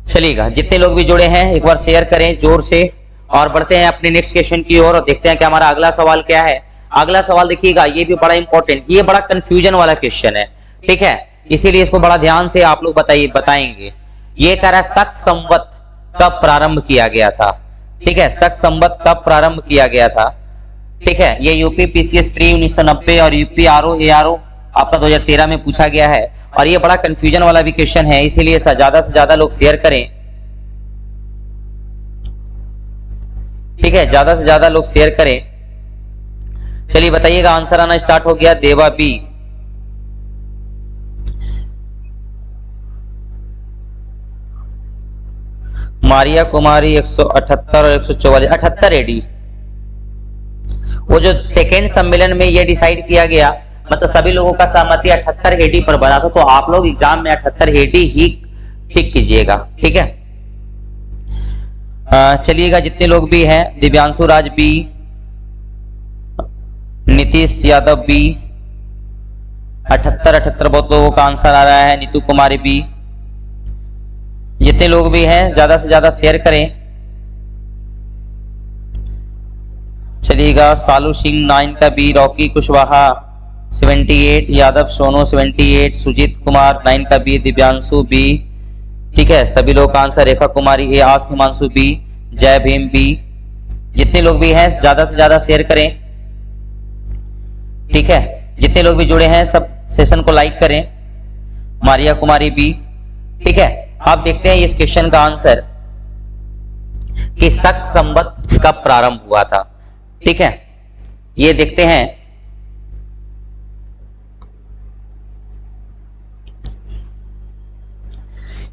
चलिएगा, जितने लोग भी जुड़े हैं एक बार शेयर करें जोर से। और बढ़ते हैं अपने नेक्स्ट क्वेश्चन की ओर और देखते हैं कि हमारा अगला सवाल क्या है। अगला सवाल देखिएगा, ये भी बड़ा इंपॉर्टेंट, ये बड़ा कंफ्यूजन वाला क्वेश्चन है। ठीक है, इसीलिए इसको बड़ा ध्यान से आप लोग बताएंगे। ये कह रहा है शक संवत कब प्रारंभ किया गया था। ठीक है, शक संवत कब प्रारंभ किया गया था। ठीक है, ये यूपी पीसीएस प्री 1990 और यूपी आरओ एआरओ आपका 2013 में पूछा गया है। और ये बड़ा कंफ्यूजन वाला भी क्वेश्चन है, इसीलिए ज्यादा से ज्यादा लोग शेयर करें। ठीक है, ज्यादा से ज्यादा लोग शेयर करें। चलिए बताइएगा, आंसर आना स्टार्ट हो गया। देवा बी, मारिया कुमारी 178 और 144, 78 एडी। वो जो सेकेंड सम्मेलन में ये डिसाइड किया गया, मतलब सभी लोगों का सहमति 78 एडी पर बना था। तो आप लोग एग्जाम में 78 एडी ही टिक कीजिएगा। ठीक है, चलिएगा, जितने लोग भी हैं, दिव्यांशु राज बी, नीतीश यादव बी, 78 बहुत लोगों का आंसर आ रहा है। नीतू कुमारी बी, जितने लोग भी हैं ज्यादा से ज्यादा शेयर करें। चलिएगा, सालू सिंह 9 का बी, रॉकी कुशवाहा 78, यादव सोनू 78, सुजीत कुमार 9 का बी, दिव्यांशु बी। ठीक है, सभी लोग का आंसर। रेखा कुमारी ए, आस्क हिमांशु बी, जय भीम बी। जितने लोग भी हैं ज्यादा से ज्यादा शेयर करें। ठीक है, जितने लोग भी जुड़े हैं सब सेशन को लाइक करें। मारिया कुमारी बी। ठीक है, आप देखते हैं इस क्वेश्चन का आंसर कि शक संवत कब प्रारंभ हुआ था। ठीक है, ये देखते हैं।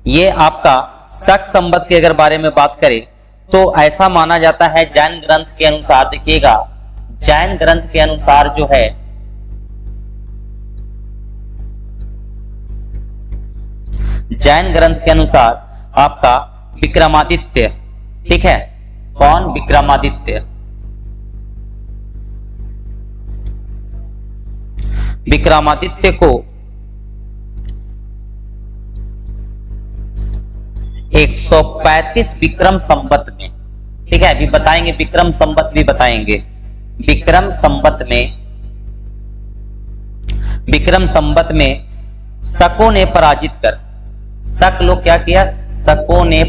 ये आपका शक संवत के अगर बारे में बात करें तो ऐसा माना जाता है जैन ग्रंथ के अनुसार, देखिएगा जैन ग्रंथ के अनुसार जो है जैन ग्रंथ के अनुसार आपका विक्रमादित्य, ठीक है, कौन? विक्रमादित्य। विक्रमादित्य को 135 विक्रम संवत में, ठीक है, अभी बताएंगे, विक्रम संवत भी बताएंगे। विक्रम संवत में शकों ने पराजित कर, शक लोग क्या किया? शकों ने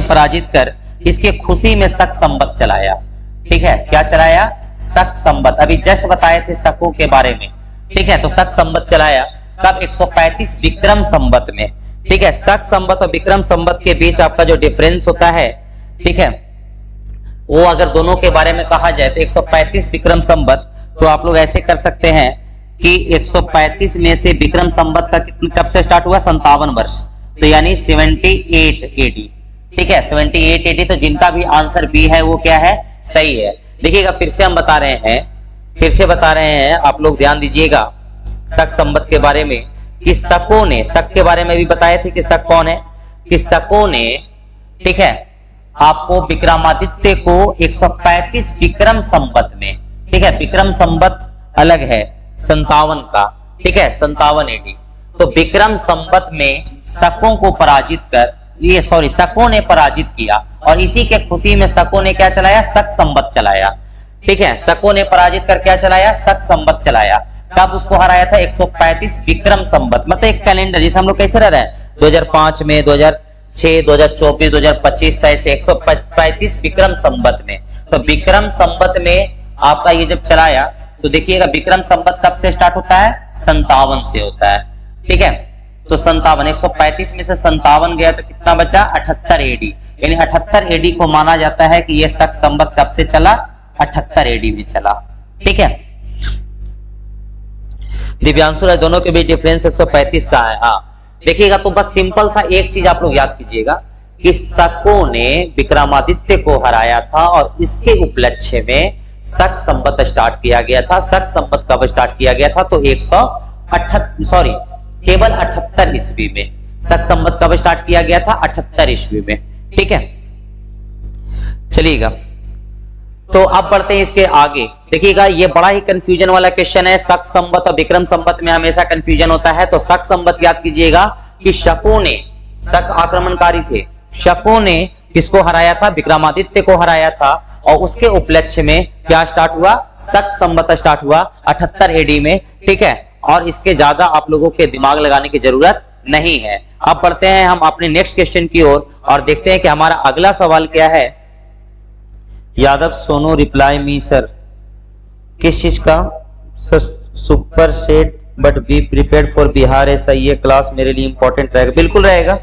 पराजित कर इसके खुशी में शक संवत चलाया, ठीक है, क्या चलाया? शक संवत। अभी जस्ट बताए थे शकों के बारे में, ठीक है, तो शक संवत चलाया कब? 135 विक्रम संवत में, ठीक है। शक संवत और विक्रम संवत के बीच आपका जो डिफरेंस होता है, ठीक है, वो अगर दोनों के बारे में कहा जाए तो 135 विक्रम संवत, तो आप लोग ऐसे कर सकते हैं कि 135 में से विक्रम संवत का कब से स्टार्ट हुआ? 57 वर्ष, तो यानी 78 एडी, ठीक है, 78 एडी। तो जिनका भी आंसर बी है वो क्या है? सही है। देखिएगा फिर से हम बता रहे हैं, आप लोग ध्यान दीजिएगा शक संवत के बारे में कि शकों ने, शक के बारे में भी बताए थे कि शक कौन है, कि शकों ने, ठीक है, आपको विक्रमादित्य को 135 विक्रम संवत में, ठीक है, विक्रम संवत अलग है 57 का, ठीक है, 57 एडी। तो विक्रम संवत में शकों को पराजित कर, शकों ने पराजित किया और इसी के खुशी में शकों ने क्या चलाया? शक संवत चलाया, ठीक है, शकों ने पराजित कर क्या चलाया? शक संवत चलाया। कब उसको हराया था? 135 विक्रम संवत, मतलब एक कैलेंडर जिसे हम लोग कैसे रह रहे हैं 2005 में, 2006, 2024, 2025, ऐसे 135 विक्रम संवत में। तो विक्रम संवत में आपका ये जब चलाया तो देखिएगा विक्रम संवत कब से स्टार्ट होता है? 57 से होता है, ठीक है। तो 57, 135 में से 57 गया तो कितना बचा? 78 एडी, यानी 78 एडी को माना जाता है कि ये शक संवत कब से चला? 78 एडी में चला, ठीक है। दिव्यांशु राय, दोनों के बीच डिफरेंस 135 का है। हाँ देखिएगा, तो बस सिंपल सा एक चीज आप लोग याद कीजिएगा कि शकों ने विक्रमादित्य को हराया था और इसके उपलक्ष्य में शक संवत स्टार्ट किया गया था। शक संवत कब स्टार्ट किया गया था? तो केवल 78 ईस्वी में। शक संवत कब स्टार्ट किया गया था? 78 ईस्वी में, ठीक है। चलिएगा, तो अब बढ़ते हैं इसके आगे। देखिएगा ये बड़ा ही कंफ्यूजन वाला क्वेश्चन है। शक संवत और विक्रम संवत में हमेशा कंफ्यूजन होता है। तो शक संवत याद कीजिएगा कि शकों ने, शक आक्रमणकारी थे, शकों ने किसको हराया था? विक्रमादित्य को हराया था और उसके उपलक्ष्य में क्या स्टार्ट हुआ? शक संवत स्टार्ट हुआ 78 एडी में, ठीक है। और इसके ज्यादा आप लोगों के दिमाग लगाने की जरूरत नहीं है। अब बढ़ते हैं हम अपने नेक्स्ट क्वेश्चन की ओर और देखते हैं कि हमारा अगला सवाल क्या है। Yadav Sonu, reply me sir. किस चीज का? Super set but be prepared for Bihar SI. ये क्लास मेरे लिए इंपॉर्टेंट रहेगा। बिल्कुल रहेगा।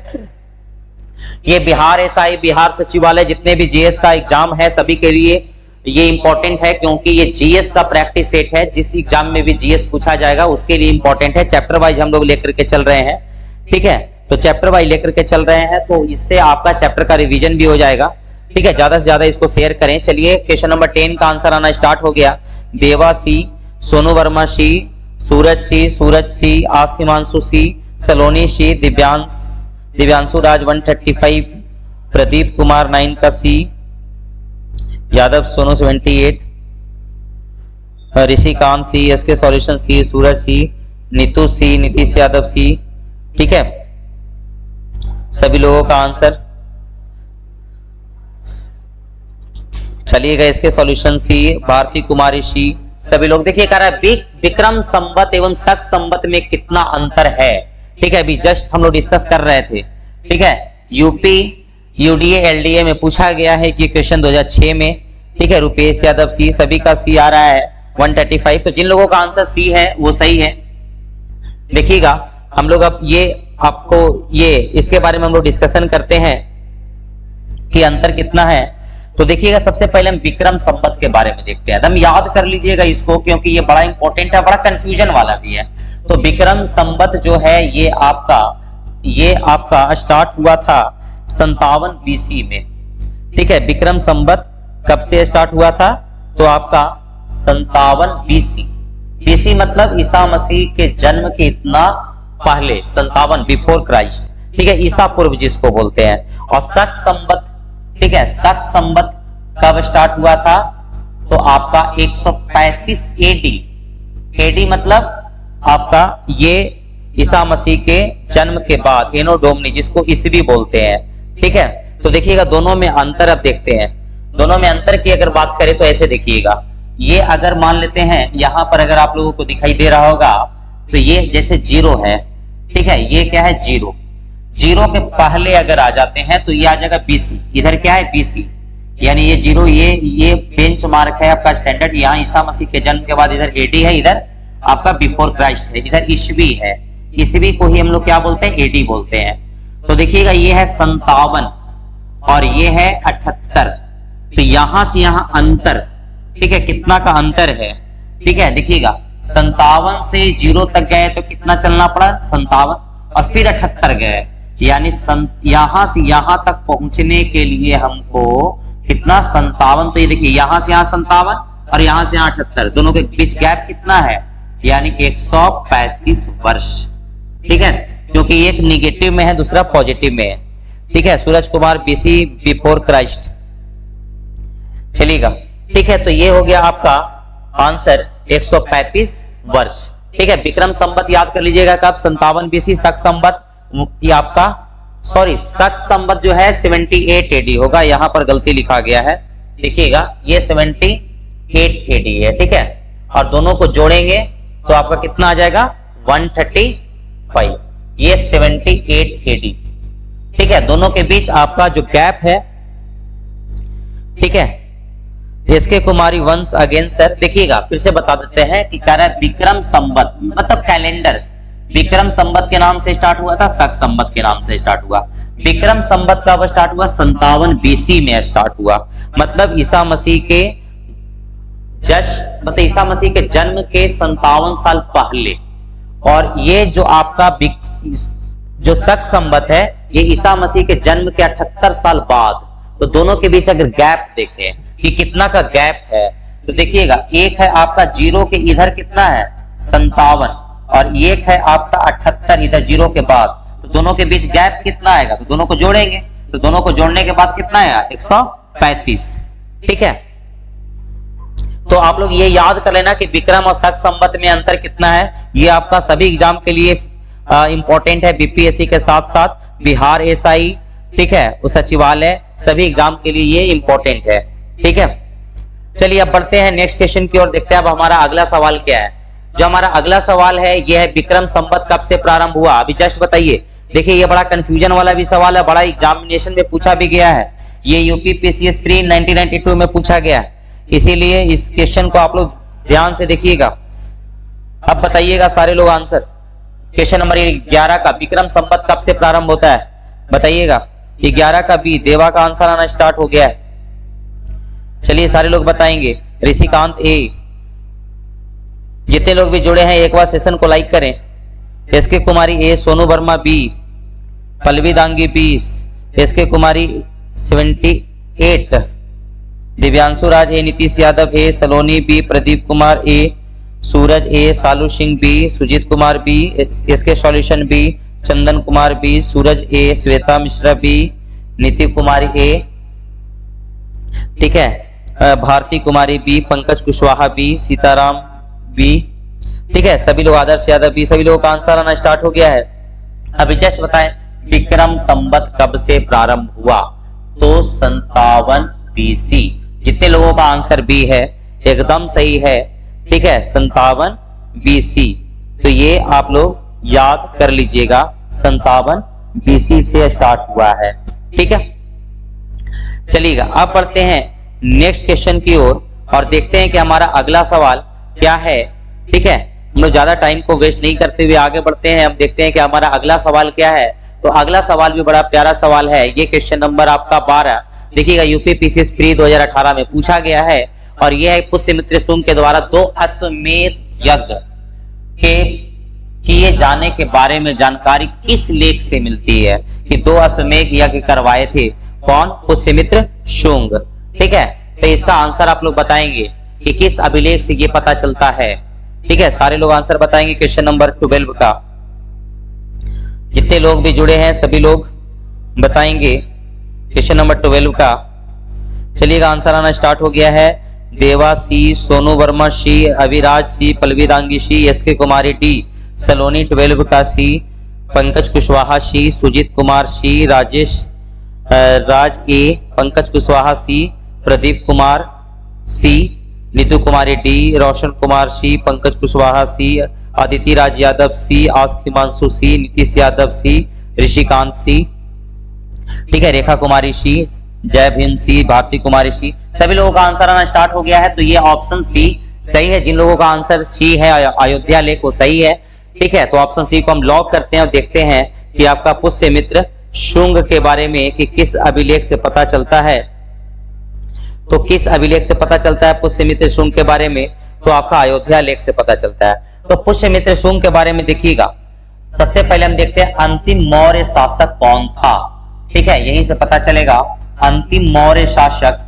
ये बिहार एसआई, बिहार सचिवालय, जितने भी जीएस का एग्जाम है सभी के लिए ये इंपॉर्टेंट है, क्योंकि ये जीएस का प्रैक्टिस सेट है। जिस एग्जाम में भी जीएस पूछा जाएगा उसके लिए इंपॉर्टेंट है। चैप्टर वाइज हम लोग लेकर के चल रहे हैं, ठीक है। तो चैप्टर वाइज लेकर के चल रहे हैं, तो इससे आपका चैप्टर का रिवीजन भी हो जाएगा, ठीक है। ज्यादा से ज्यादा इसको शेयर करें। चलिए क्वेश्चन नंबर 10 का आंसर आना स्टार्ट हो गया। देवा सी, सोनू वर्मा सी, सूरज सी, आस्किमांशु सी, सलोनी सी, दिव्यांशु राज 135, प्रदीप कुमार 9 का सी, यादव सोनू 78, ऋषिकांत सी, एसके सॉल्यूशन सी, सूरज सी, नीतू सी, नीतीश यादव सी, ठीक है। सभी लोगों का आंसर चलिएगा। इसके सॉल्यूशन सी, भारती कुमारी सी, सभी लोग। देखिए कह रहा है विक्रम संवत एवं शक संवत में कितना अंतर है, ठीक है। अभी जस्ट हम लोग डिस्कस कर रहे थे, ठीक है। यूपी यूडीए एलडीए में पूछा गया है कि क्वेश्चन 2006 में, ठीक है। रुपेश यादव सी, सभी का सी आ रहा है 135। तो जिन लोगों का आंसर सी है वो सही है। देखिएगा हम लोग अब ये आपको ये इसके बारे में हम लोग डिस्कशन करते हैं कि अंतर कितना है। तो देखिएगा सबसे पहले हम विक्रम संवत के बारे में देखते हैं, एकदम याद कर लीजिएगा इसको क्योंकि ये बड़ा इंपॉर्टेंट है, बड़ा कंफ्यूजन वाला भी है। तो विक्रम संवत जो है ये आपका स्टार्ट हुआ था 57 BC में, ठीक है। विक्रम संवत कब से स्टार्ट हुआ था? तो आपका 57 BC मतलब ईसा मसीह के जन्म के इतना पहले, 57 बिफोर क्राइस्ट, ठीक है, ईसा पूर्व जिसको बोलते हैं। और शक संवत, ठीक है, शक संवत कब स्टार्ट हुआ था? तो आपका 135 AD मतलब आपका ये ईसा मसीह के जन्म के बाद, एनो डोमनी जिसको ईसवी बोलते हैं, ठीक है। तो देखिएगा दोनों में अंतर अब देखते हैं। दोनों में अंतर की अगर बात करें तो ऐसे देखिएगा, ये अगर मान लेते हैं यहां पर अगर आप लोगों को दिखाई दे रहा होगा तो ये जैसे 0 है, ठीक है, ये क्या है 0 के पहले अगर आ जाते हैं तो ये आ जाएगा BC, इधर क्या है BC, यानी ये 0 ये बेंच मार्क है आपका स्टैंडर्ड, यहाँ ईसा मसीह के जन्म के बाद इधर AD है, इधर आपका बिफोर क्राइस्ट है, इधर ईसवी है। ईसवी को ही हम लोग क्या बोलते हैं? AD बोलते हैं। तो देखिएगा ये है 57 और ये है 78, तो यहां से यहां अंतर, ठीक है, कितना का अंतर है, ठीक है। देखिएगा 57 से 0 तक गए तो कितना चलना पड़ा? 57 और फिर 78 गए, यानी यहां से यहां तक पहुंचने के लिए हमको कितना? 57। तो ये देखिए यहां से यहां 57 और यहां से यहां 78, दोनों के बीच गैप कितना है? यानी 135 वर्ष, ठीक है, क्योंकि एक निगेटिव में है दूसरा पॉजिटिव में है, ठीक है। Suraj Kumar BC before Christ, चलिएगा, ठीक है। तो ये हो गया आपका आंसर 135 वर्ष, ठीक है। विक्रम संवत याद कर लीजिएगा कब? 57 BC। शक संवत आपका शक संवत जो है 78 AD होगा, यहां पर गलती लिखा गया है, देखिएगा ये 78 AD है, ठीक है। और दोनों को जोड़ेंगे तो आपका कितना आ जाएगा? 135, ये 78 AD, ठीक है। दोनों के बीच आपका जो गैप है, ठीक है। एसके कुमारी वंस अगेन सर, देखिएगा फिर से बता देते हैं कि कह रहा है विक्रम संवत मतलब कैलेंडर, विक्रम संवत के नाम से स्टार्ट हुआ था, शक संवत के नाम से स्टार्ट हुआ। विक्रम संवत कब स्टार्ट हुआ? 57 BC में स्टार्ट हुआ, मतलब ईसा मसीह के ईसा मसीह के जन्म के 57 साल पहले। और ये जो आपका जो शक संवत है ये ईसा मसीह के जन्म के 78 साल बाद। तो दोनों के बीच अगर गैप देखें कि कितना का गैप है तो देखिएगा एक है आपका 0 के इधर कितना है? 57 और एक है आपका 78 इधर 0 के बाद। तो दोनों के बीच गैप कितना आएगा? तो दोनों को जोड़ेंगे, तो दोनों को जोड़ने के बाद कितना आएगा? 135, ठीक है। तो आप लोग ये याद कर लेना कि विक्रम और शक संवत में अंतर कितना है। ये आपका सभी एग्जाम के लिए इंपॉर्टेंट है, बीपीएससी के साथ साथ बिहार एसआई, ठीक है, उस सचिवालय, सभी एग्जाम के लिए ये इंपॉर्टेंट है, ठीक है। चलिए अब बढ़ते हैं नेक्स्ट क्वेश्चन की ओर, देखते हैं अब हमारा अगला सवाल क्या है। जो हमारा अगला सवाल है ये है विक्रम संवत कब से प्रारंभ हुआ? अभी जस्ट बताइए। देखिए ये बड़ा कंफ्यूजन वाला भी सवाल है, बड़ा एग्जामिनेशन में पूछा भी गया है, ये यूपी पीसीएस प्री 1992 में पूछा गया है, इसीलिए इस क्वेश्चन को आप लोग ध्यान से देखिएगा। अब बताइएगा सारे लोग आंसर। क्वेश्चन नंबर 11 का विक्रम संवत कब से प्रारंभ होता है बताइएगा। 11 का बी देवा का आंसर आना स्टार्ट हो गया है। चलिए सारे लोग बताएंगे। ऋषिकांत ए, जितने लोग भी जुड़े हैं एक बार सेशन को लाइक करें। SK Kumari A, Sonu Verma B, Pallavi Dangi 20, SK Kumari 78, Divyanshu Raj A, Nitish Yadav A, Saloni B, Pradeep Kumar A, Suraj A, Salu Singh B, Sujeet Kumar B, SK solution B, Chandan Kumar B, Suraj A, Shweta Mishra B, Niti Kumari A, ठीक है, Bharti Kumari B, Pankaj Kushwaha B, Sitaram B, ठीक है, सभी लोग, आदर्श यादव बी, सभी लोगों का आंसर आना स्टार्ट हो गया है। अभी जस्ट बताएं विक्रम संवत कब से प्रारंभ हुआ? तो 57 BC। जितने लोगों का आंसर बी है एकदम सही है, ठीक है, 57 BC। तो ये आप लोग याद कर लीजिएगा, 57 BC से स्टार्ट हुआ है, ठीक है। चलिएगा अब बढ़ते हैं नेक्स्ट क्वेश्चन की ओर और देखते हैं कि हमारा अगला सवाल क्या है, ठीक है। हम लोग ज्यादा टाइम को वेस्ट नहीं करते हुए आगे बढ़ते हैं। हम देखते हैं कि हमारा अगला सवाल क्या है। तो अगला सवाल भी बड़ा प्यारा सवाल है, ये क्वेश्चन नंबर आपका 12। देखिएगा यूपी पीसीएस प्री 2018 में पूछा गया है, और यह है पुष्यमित्र शुंग के द्वारा 2 अश्वमेध यज्ञ के किए जाने के बारे में जानकारी किस लेख से मिलती है कि 2 अश्वमेध यज्ञ करवाए थे कौन? पुष्यमित्र शुंग। ठीक है, तो इसका आंसर आप लोग बताएंगे कि किस अभिलेख से ये पता चलता है। ठीक है, सारे लोग आंसर बताएंगे क्वेश्चन नंबर 12 का। जितने लोग भी जुड़े हैं सभी लोग बताएंगे क्वेश्चन नंबर 12 का। चलिएगा, आंसर आना स्टार्ट हो गया है। देवा सी, सोनू वर्मा सी, अविराज सी, पल्लवीदांगी सी, एसके कुमारी डी, सलोनी 12 का सी, पंकज कुशवाहा सी, सुजीत कुमार सी, राज ए, पंकज कुशवाहा सी, प्रदीप कुमार सी, नीतू कुमारी डी, रोशन कुमार सी, पंकज कुशवाहा सी, आदित्य राज यादव सी, आस्क हिमांशु सी, नीतीश यादव सी, ऋषिकांत सी, ठीक है, रेखा कुमारी सी, जय भीम सी, भारती कुमारी सी, सभी लोगों का आंसर आना स्टार्ट हो गया है। तो ये ऑप्शन सी सही है। जिन लोगों का आंसर सी है अयोध्या लेख वो सही है। ठीक है, तो ऑप्शन सी को हम लॉक करते हैं और देखते हैं कि आपका पुष्यमित्र शुंग के बारे में कि किस अभिलेख से पता चलता है। तो किस अभिलेख से पता चलता है पुष्यमित्र शुंग के बारे में? तो आपका अयोध्या लेख से पता चलता है। तो पुष्यमित्र शुंग के बारे में देखिएगा, सबसे पहले हम देखते हैं अंतिम मौर्य शासक कौन था। ठीक है, यहीं से पता चलेगा अंतिम मौर्य शासक।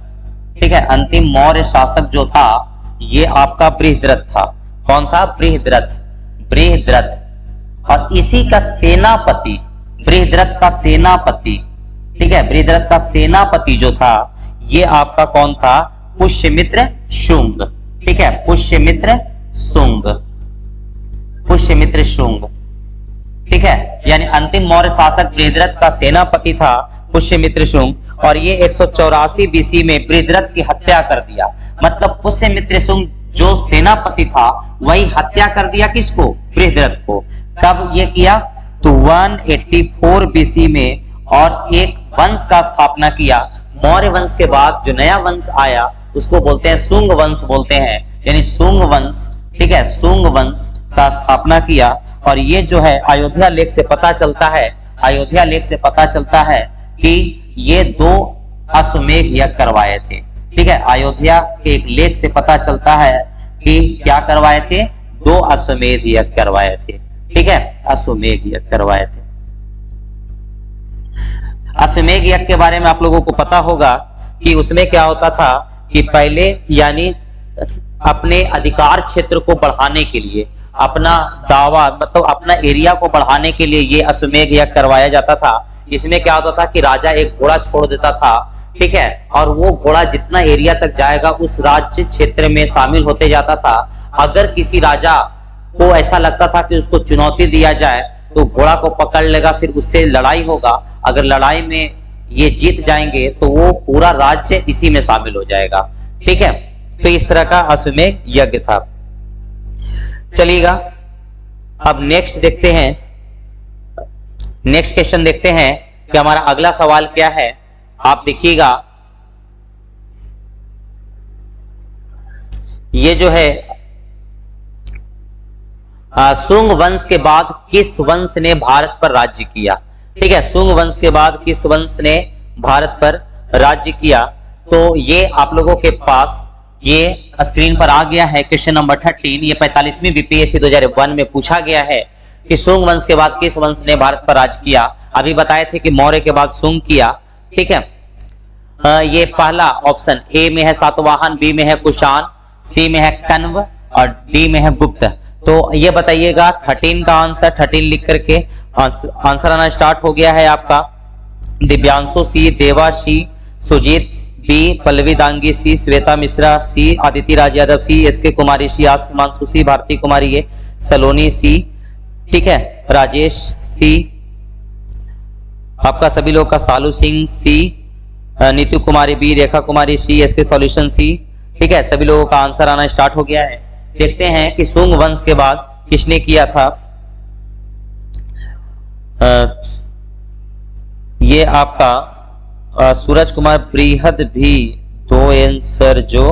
ठीक है, अंतिम मौर्य शासक जो था ये आपका बृहद्रथ था। कौन था? बृहद्रथ। बृहद्रथ, और इसी का सेनापति, बृहद्रथ का सेनापति, ठीक है, बृहद्रथ का सेनापति जो था ये आपका कौन था? पुष्यमित्र शुंग। ठीक है, पुष्यमित्र शुंग, पुष्यमित्र शुंग। ठीक है, यानी अंतिम मौर्य शासक बृहद्रथ का सेनापति था पुष्यमित्र शुंग, और ये 184 बीसी में बृहद्रथ की हत्या कर दिया। मतलब पुष्यमित्र शुंग जो सेनापति था वही हत्या कर दिया किसको? बृहद्रथ को। कब ये किया? तो 184 बीसी में, और एक वंश का स्थापना किया। मौर्य वंश के बाद जो नया वंश आया उसको बोलते हैं शुंग वंश बोलते हैं, यानी शुंग वंश। ठीक है, शुंग वंश का स्थापना किया, और ये जो है अयोध्या लेख से पता चलता है, अयोध्या लेख से पता चलता है कि ये 2 अश्वमेध यज्ञ करवाए थे। ठीक है, अयोध्या के एक लेख से पता चलता है कि क्या करवाए थे? 2 अश्वमेध यज्ञ करवाए थे। ठीक है, अश्वमेध यज्ञ करवाए थे। अश्वमेध यज्ञ के बारे में आप लोगों को पता होगा कि उसमें क्या होता था कि पहले यानी अपने अधिकार क्षेत्र को बढ़ाने के लिए, अपना दावा मतलब अपना एरिया को बढ़ाने के लिए ये अश्वमेध यज्ञ करवाया जाता था। इसमें क्या होता था कि राजा एक घोड़ा छोड़ देता था। ठीक है, और वो घोड़ा जितना एरिया तक जाएगा उस राज्य क्षेत्र में शामिल होते जाता था। अगर किसी राजा को ऐसा लगता था कि उसको चुनौती दिया जाए तो घोड़ा को पकड़ लेगा, फिर उससे लड़ाई होगा। अगर लड़ाई में ये जीत जाएंगे तो वो पूरा राज्य इसी में शामिल हो जाएगा। ठीक है, तो इस तरह का अश्वमेध यज्ञ था। चलिएगा, अब नेक्स्ट देखते हैं, नेक्स्ट क्वेश्चन देखते हैं कि हमारा अगला सवाल क्या है। आप देखिएगा, ये जो है शुंग वंश के बाद किस वंश ने भारत पर राज्य किया? ठीक है, शुंग वंश के बाद किस वंश ने भारत पर राज्य किया? तो ये आप लोगों के पास ये स्क्रीन पर आ गया है क्वेश्चन नंबर 13। ये 45वीं बीपीएससी 2001 में पूछा गया है कि शुंग वंश के बाद किस वंश ने भारत पर राज किया। अभी बताए थे कि मौर्य के बाद शुंग किया। ठीक है, ये पहला ऑप्शन ए में है सातवाहन, बी में है कुषाण, सी में है कण्व और डी में है गुप्त। तो ये बताइएगा 13 का आंसर 13 लिख करके आंसर आना स्टार्ट हो गया है आपका। दिव्यांशु सी, देवा सी, सुजीत बी, पल्लवीदांगी सी, श्वेता मिश्रा सी, आदित्य राज यादव सी, एसके कुमारी सी, आस्क हिमांशु सी, भारती कुमारी ये, सलोनी सी, ठीक है, राजेश सी, आपका सभी लोग का सालू सिंह सी, नीतू कुमारी बी, रेखा कुमारी सी, एसके सॉल्यूशन सी। ठीक है, सभी लोगों का आंसर आना स्टार्ट हो गया है। देखते हैं कि शुंग वंश के बाद किसने किया था। ये आपका सूरज कुमार बृहद भी 2 आंसर जो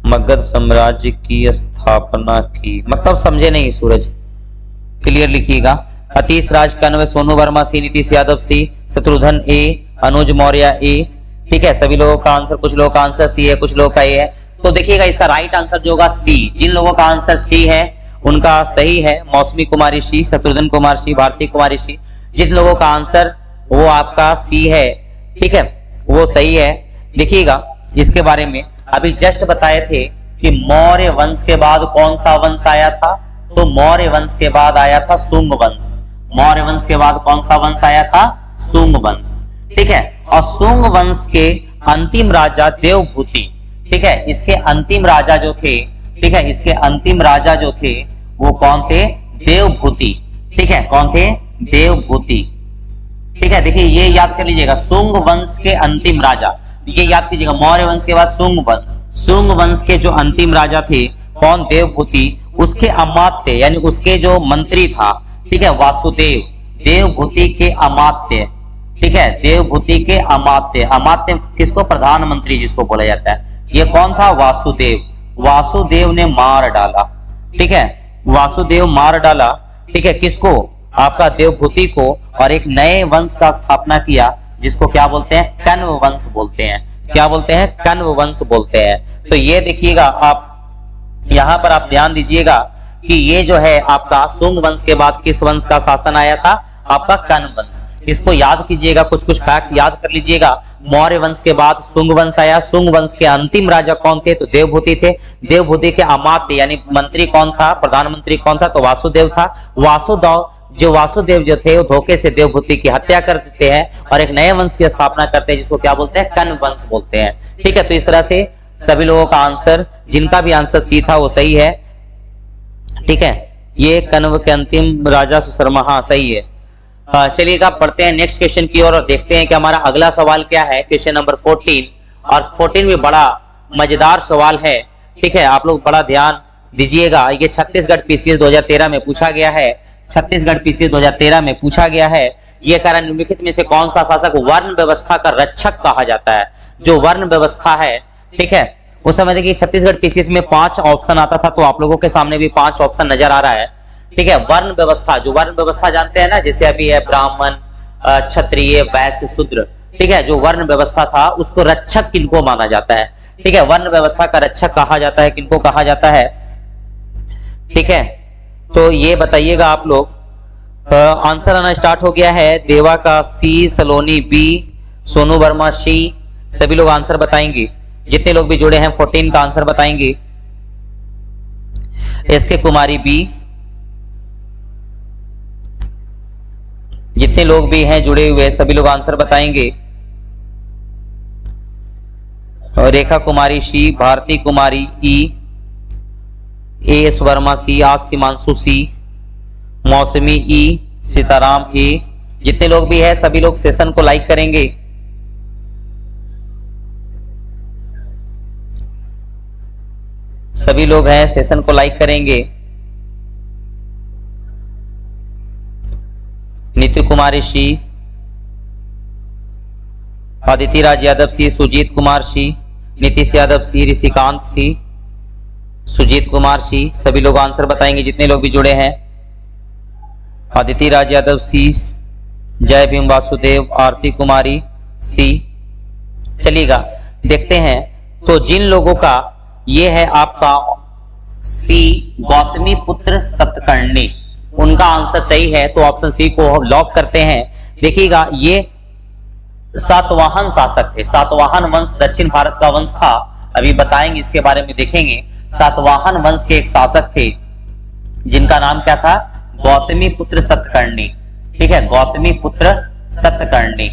मगध साम्राज्य की स्थापना की, मतलब समझे नहीं सूरज, क्लियर लिखिएगा। अतीश राज कण्व, सोनू वर्मा सी, नीतीश यादव सी, शत्रुघ्न ए, अनुज मौर्य ए। ठीक है, सभी लोगों का आंसर, कुछ लोगों का आंसर सी है, कुछ लोगों का ए है। तो देखिएगा इसका राइट आंसर जो होगा सी। जिन लोगों का आंसर सी है उनका सही है, मौसमी कुमारी सी, शत्रुघ्न कुमार सी, भारती कुमारी सी। जिन लोगों का आंसर वो आपका सी है, ठीक है, वो सही है। देखिएगा इसके बारे में अभी जस्ट बताए थे कि मौर्य वंश के बाद कौन सा वंश आया था, तो मौर्य वंश के बाद आया था शुंग वंश। मौर्य वंश के बाद कौन सा वंश आया था, शुंग वंश, ठीक है। और शुंग वंश के अंतिम राजा देवभूति, ठीक है, इसके अंतिम राजा जो थे, ठीक है, इसके अंतिम राजा जो थे वो कौन थे, देवभूति, ठीक है, कौन थे, देवभूति, ठीक है। देखिए ये याद कर लीजिएगा, शुंग वंश के अंतिम राजा, ये याद कीजिएगा, मौर्य वंश के बाद शुंग वंश, शुंग वंश के जो अंतिम राजा थे कौन, देवभूति, उसके अमात्य यानी उसके जो मंत्री था, ठीक है, वासुदेव, देवभूति के अमात्य, ठीक है, देवभूति के अमात्य, अमात्य किसको, प्रधानमंत्री जिसको बोला जाता है, ये कौन था, वासुदेव। वासुदेव ने मार डाला, ठीक है, वासुदेव मार डाला, ठीक है, किसको, आपका देवभूति को, और एक नए वंश का स्थापना किया जिसको क्या बोलते हैं, कण्व वंश बोलते हैं। क्या बोलते हैं, कण्व वंश बोलते हैं। तो ये देखिएगा आप, यहां पर आप ध्यान दीजिएगा कि ये जो है आपका शुंग वंश के बाद किस वंश का शासन आया था, आपका कण्व वंश। इसको याद कीजिएगा, कुछ कुछ फैक्ट याद कर लीजिएगा। मौर्य वंश के बाद शुंग वंश आया, शुंग वंश के अंतिम राजा कौन थे, तो देवभूति थे। देवभूति के अमात्य यानी मंत्री कौन था, प्रधानमंत्री कौन था, तो वासुदेव था। वासुदेव जो थे वो धोखे से देवभूति की हत्या कर देते हैं और एक नए वंश की स्थापना करते हैं जिसको क्या बोलते हैं, कण्व वंश बोलते हैं, ठीक है। तो इस तरह से सभी लोगों का आंसर, जिनका भी आंसर सी था वो सही है, ठीक है। ये कण्व के अंतिम राजा सुशर्मा, हाँ सही है। चलिएगा पढ़ते हैं नेक्स्ट क्वेश्चन की ओर और देखते हैं कि हमारा अगला सवाल क्या है, क्वेश्चन नंबर 14। और 14 भी बड़ा मजेदार सवाल है, ठीक है, आप लोग बड़ा ध्यान दीजिएगा। ये छत्तीसगढ़ पीसीएस 2013 में पूछा गया है, छत्तीसगढ़ पीसीएस 2013 में पूछा गया है। ये कारण निम्नलिखित में से कौन सा शासक वर्ण व्यवस्था का रक्षक कहा जाता है, जो वर्ण व्यवस्था है, ठीक है। उस समय देखिए छत्तीसगढ़ पीसीएस में 5 ऑप्शन आता था, तो आप लोगों के सामने भी 5 ऑप्शन नजर आ रहा है, ठीक है। वर्ण व्यवस्था, जो वर्ण व्यवस्था जानते हैं ना, जैसे अभी है ब्राह्मण, क्षत्रिय, वैश्य, शूद्र, ठीक है, जो वर्ण व्यवस्था था उसको रक्षक किनको माना जाता है, ठीक है, वर्ण व्यवस्था का रक्षक कहा जाता है, किनको कहा जाता है, ठीक है। तो ये बताइएगा आप लोग। आंसर आना स्टार्ट हो गया है। देवा का सी, सलोनी बी, सोनू वर्मा सी। सभी लोग आंसर बताएंगे, जितने लोग भी जुड़े हैं 14 का आंसर बताएंगे। एसके कुमारी बी, जितने लोग भी हैं जुड़े हुए सभी लोग आंसर बताएंगे। और रेखा कुमारी सी, भारती कुमारी ई, एस वर्मा सी, आस की मानसू सी, मौसमी ई, सीताराम ए। जितने लोग भी हैं सभी लोग सेशन को लाइक करेंगे। सभी लोग हैं सेशन को लाइक करेंगे। नीतू कुमारी सी, आदित्य राज यादव सी, सुजीत कुमार सी, नीतीश यादव सी, ऋषिकांत सी, सुजीत कुमार सी। सभी लोग आंसर बताएंगे जितने लोग भी जुड़े हैं। आदित्य राज यादव सी, जय भीम वासुदेव, आरती कुमारी सी। चलिएगा देखते हैं। तो जिन लोगों का ये है आपका सी, गौतमी पुत्र सतकर्णी, उनका आंसर सही है, तो ऑप्शन सी को हम लॉक करते हैं। देखिएगा ये सातवाहन शासक थे, सातवाहन वंश दक्षिण भारत का वंश था, अभी बताएंगे इसके बारे में, देखेंगे। सातवाहन वंश के एक शासक थे जिनका नाम क्या था, गौतमी पुत्र सतकर्णी, ठीक है, गौतमी पुत्र सतकर्णी,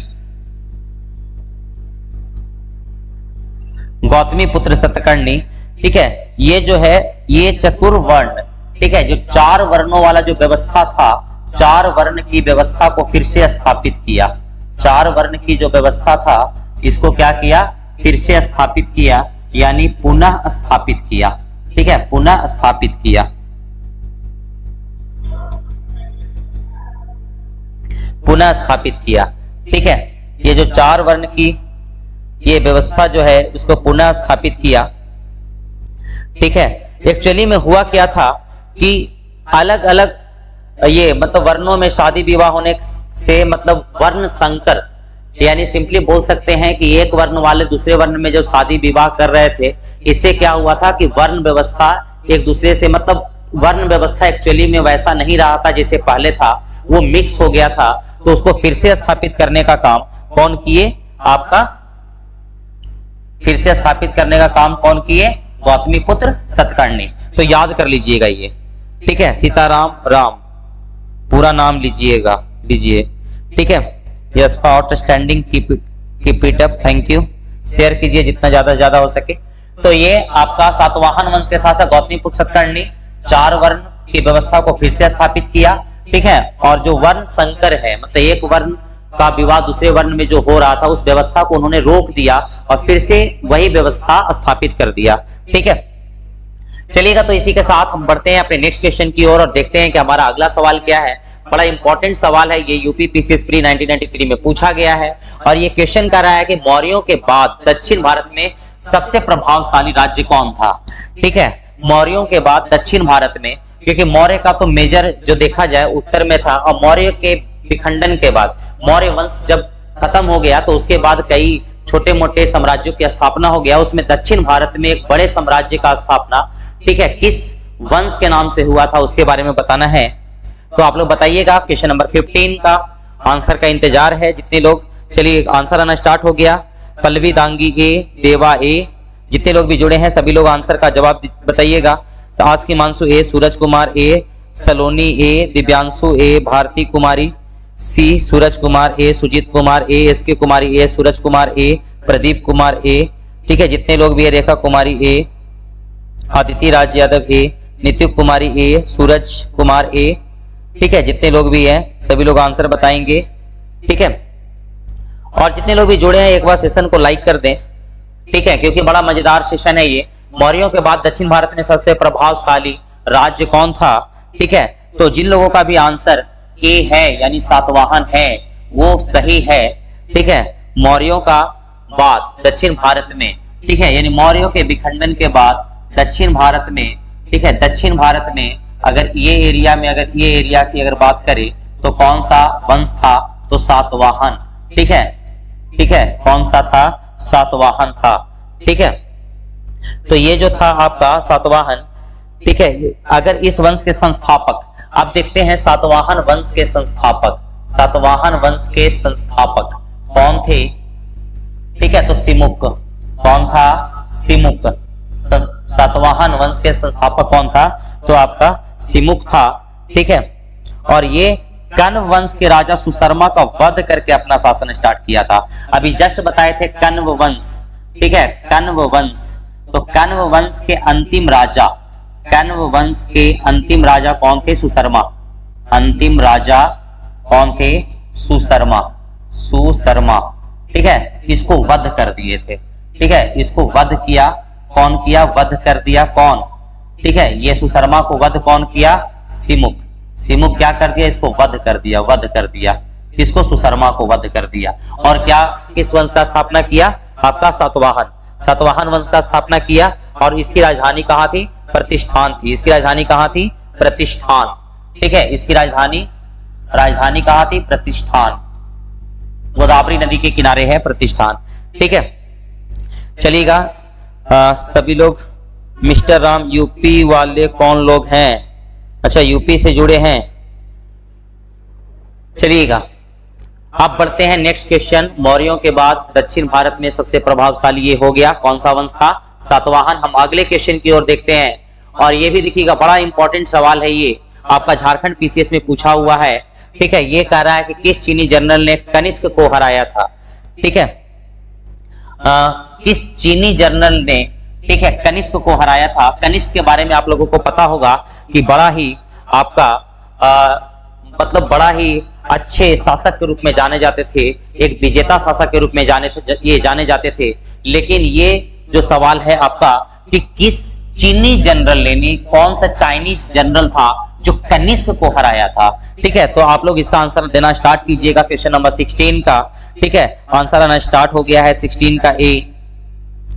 गौतमी पुत्र सतकर्णी, ठीक है। ये जो है ये चतुर्वर्ण, ठीक है, जो 4 वर्णों वाला जो व्यवस्था था, 4 वर्ण की व्यवस्था को फिर से स्थापित किया। 4 वर्ण की जो व्यवस्था था इसको क्या किया, फिर से स्थापित किया, यानी पुनः स्थापित किया, ठीक है, पुनः स्थापित किया, पुनः स्थापित किया, ठीक है। ये जो 4 वर्ण की ये व्यवस्था जो है उसको पुनः स्थापित किया, ठीक है। एक्चुअली में हुआ क्या था कि अलग अलग ये मतलब वर्णों में शादी विवाह होने से मतलब वर्ण संकर, यानी सिंपली बोल सकते हैं कि एक वर्ण वाले दूसरे वर्ण में जो शादी विवाह कर रहे थे, इससे क्या हुआ था कि वर्ण व्यवस्था एक दूसरे से, मतलब वर्ण व्यवस्था एक्चुअली में वैसा नहीं रहा था जैसे पहले था, वो मिक्स हो गया था। तो उसको फिर से स्थापित करने का काम कौन किए? आपका फिर से स्थापित करने का काम कौन किए? गौतमीपुत्र सतकर्णी। तो याद कर लीजिएगा ये, ठीक है। सीताराम राम पूरा नाम लीजिएगा, लीजिए, ठीक है। Yes for outstanding, keep it up, thank you. Share कीजिए जितना ज्यादा से ज्यादा हो सके। तो ये आपका सातवाहन वंश के शासक गौतमीपुत्र सतकर्णी 4 वर्ण की व्यवस्था को फिर से स्थापित किया, ठीक है। और जो वर्ण संकर है, मतलब एक वर्ण का विवाह दूसरे वर्ण में जो हो रहा था, उस व्यवस्था को उन्होंने रोक दिया और फिर से वही व्यवस्था स्थापित कर दिया, ठीक है। चलिएगा, तो इसी के साथ हम बढ़ते हैं अपने नेक्स्ट क्वेश्चन की ओर और देखते हैं कि हमारा अगला सवाल क्या है। बड़ा इंपॉर्टेंट सवाल है ये, यूपी पीसीएस प्री 1993 में पूछा गया है और ये क्वेश्चन कर रहा है कि मौर्यों के बाद दक्षिण भारत में सबसे प्रभावशाली राज्य कौन था, ठीक है। मौर्यों के बाद दक्षिण भारत में, क्योंकि मौर्य का तो मेजर जो देखा जाए उत्तर में था, और मौर्य के विखंडन के बाद, मौर्य वंश जब खत्म हो गया तो उसके बाद कई छोटे मोटे साम्राज्यों की स्थापना हो गया। उसमें दक्षिण भारत में एक बड़े साम्राज्य का स्थापना, ठीक है, किस वंश के नाम से हुआ था उसके बारे में बताना है। तो आप लोग बताइएगा। क्वेश्चन नंबर 15 का आंसर का इंतजार है जितने लोग। चलिए आंसर आना स्टार्ट हो गया। पल्लवी दांगी ए, देवा ए, जितने लोग भी जुड़े हैं सभी लोग आंसर का जवाब बताइएगा। आज की मानसू ए, सूरज कुमार ए, सलोनी ए, दिव्यांशु ए, भारती कुमारी सी, सूरज कुमार ए, सुजीत कुमार ए, एसके कुमारी ए, सूरज कुमार ए, प्रदीप कुमार ए, ठीक है, जितने लोग भी है, रेखा कुमारी ए, आदित्य राज यादव ए, नितिन कुमारी ए, सूरज कुमार ए, ठीक है, जितने लोग भी हैं सभी लोग आंसर बताएंगे, ठीक है। और जितने लोग भी जुड़े हैं एक बार सेशन को लाइक कर दें, ठीक है, क्योंकि बड़ा मजेदार सेशन है ये। मौर्यों के बाद दक्षिण भारत में सबसे प्रभावशाली राज्य कौन था, ठीक है। तो जिन लोगों का भी आंसर ए है यानी सातवाहन है वो सही है, ठीक है। मौर्यों का बाद दक्षिण भारत में, ठीक है, यानी मौर्यों के विखंडन के बाद दक्षिण भारत में, ठीक है, दक्षिण भारत में अगर ये एरिया में, अगर ये एरिया की अगर बात करें तो कौन सा वंश था? तो सातवाहन, ठीक है, ठीक है, कौन सा था? सातवाहन था, ठीक है। तो ये जो था आपका सातवाहन, ठीक है। अगर इस वंश के संस्थापक आप देखते हैं, सातवाहन वंश के संस्थापक, सातवाहन वंश के संस्थापक कौन थे? ठीक है, तो सिमुक कौन था? सिमुक। सातवाहन वंश के संस्थापक कौन था? तो आपका सिमुक था, ठीक है। और ये कण्व वंश के राजा सुशर्मा का वध करके अपना शासन स्टार्ट किया था। अभी जस्ट बताए थे कण्व वंश, ठीक है, कण्व वंश। तो कण्व वंश के अंतिम राजा, कण्व वंश के अंतिम राजा कौन थे? सुशर्मा। अंतिम राजा कौन थे? सुशर्मा, सुशर्मा, ठीक है। इसको वध कर दिए थे, ठीक है, इसको वध किया। कौन किया? वध कर दिया। कौन? ठीक है, ये सुशर्मा को वध कौन किया? सिमुक। सिमुक क्या कर दिया? इसको वध कर दिया, वध कर दिया। किसको? सुशर्मा को वध कर दिया। और क्या किस वंश का स्थापना किया? आपका सातवाहन, सातवाहन वंश का स्थापना किया। और इसकी राजधानी कहाँ थी? प्रतिष्ठान थी। इसकी राजधानी कहाँ थी? प्रतिष्ठान, ठीक है। इसकी राजधानी, राजधानी कहाँ थी? प्रतिष्ठान। गोदावरी नदी के किनारे है प्रतिष्ठान, ठीक है। चलिएगा, सभी लोग, मिस्टर राम यूपी वाले कौन लोग हैं? अच्छा, यूपी से जुड़े हैं। चलिएगा, अब बढ़ते हैं नेक्स्ट क्वेश्चन। मौर्यों के बाद दक्षिण भारत में सबसे प्रभावशाली ये हो गया, कौन सा वंश था? सातवाहन। हम अगले क्वेश्चन की ओर देखते हैं। और ये भी देखिएगा, बड़ा इंपॉर्टेंट सवाल है ये, आपका झारखंड पीसीएस में पूछा हुआ है, ठीक है। ये कह रहा है कि किस चीनी जनरल ने कनिष्क को हराया था, ठीक है। किस चीनी जनरल ने, ठीक है, कनिष्क को हराया था? कनिष्क के बारे में आप लोगों को पता होगा कि बड़ा ही आपका मतलब बड़ा ही अच्छे शासक के रूप में जाने जाते थे, एक विजेता शासक के रूप में जाने जाते थे। लेकिन ये जो सवाल है आपका कि किस चीनी जनरल ने, कौन सा चाइनीज जनरल था जो कनिष्क को हराया था, ठीक है। तो आप लोग इसका आंसर देना स्टार्ट कीजिएगा। क्वेश्चन नंबर 16 का, ठीक है, आंसर आना स्टार्ट हो गया है 16 का ए।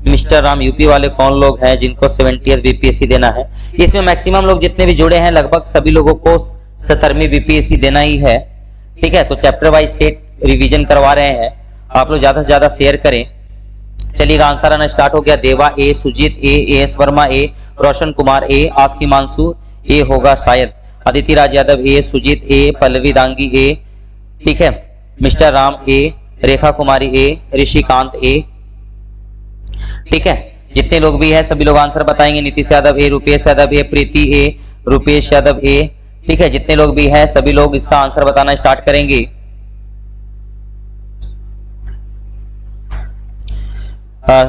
मिस्टर राम यूपी वाले कौन लोग हैं जिनको 70th बीपीएससी देना है? इसमें मैक्सिमम लोग जितने भी जुड़े हैं लगभग सभी लोगों को 70वीं बीपीएससी देना ही है, ठीक है। तो चैप्टर वाइज सेट रिवीजन करवा रहे हैं। आप लोग ज्यादा से ज्यादा शेयर करें। चलिएगा आंसर आना स्टार्ट हो गया। देवा ए, सुजीत ए, एस वर्मा ए, रोशन कुमार ए, आस्की मानसू ए होगा शायद, अदिति राज यादव ए, सुजीत ए, पल्लवी दांगी ए, ठीक है, मिस्टर राम ए, रेखा कुमारी ए, ऋषिकांत ए, ठीक है। जितने लोग भी हैं सभी लोग आंसर बताएंगे। नीतीश यादव ए, रुपेश यादव ए, प्रीति ए, रुपेश यादव ए, ठीक है। जितने लोग भी हैं सभी लोग इसका आंसर बताना स्टार्ट करेंगे।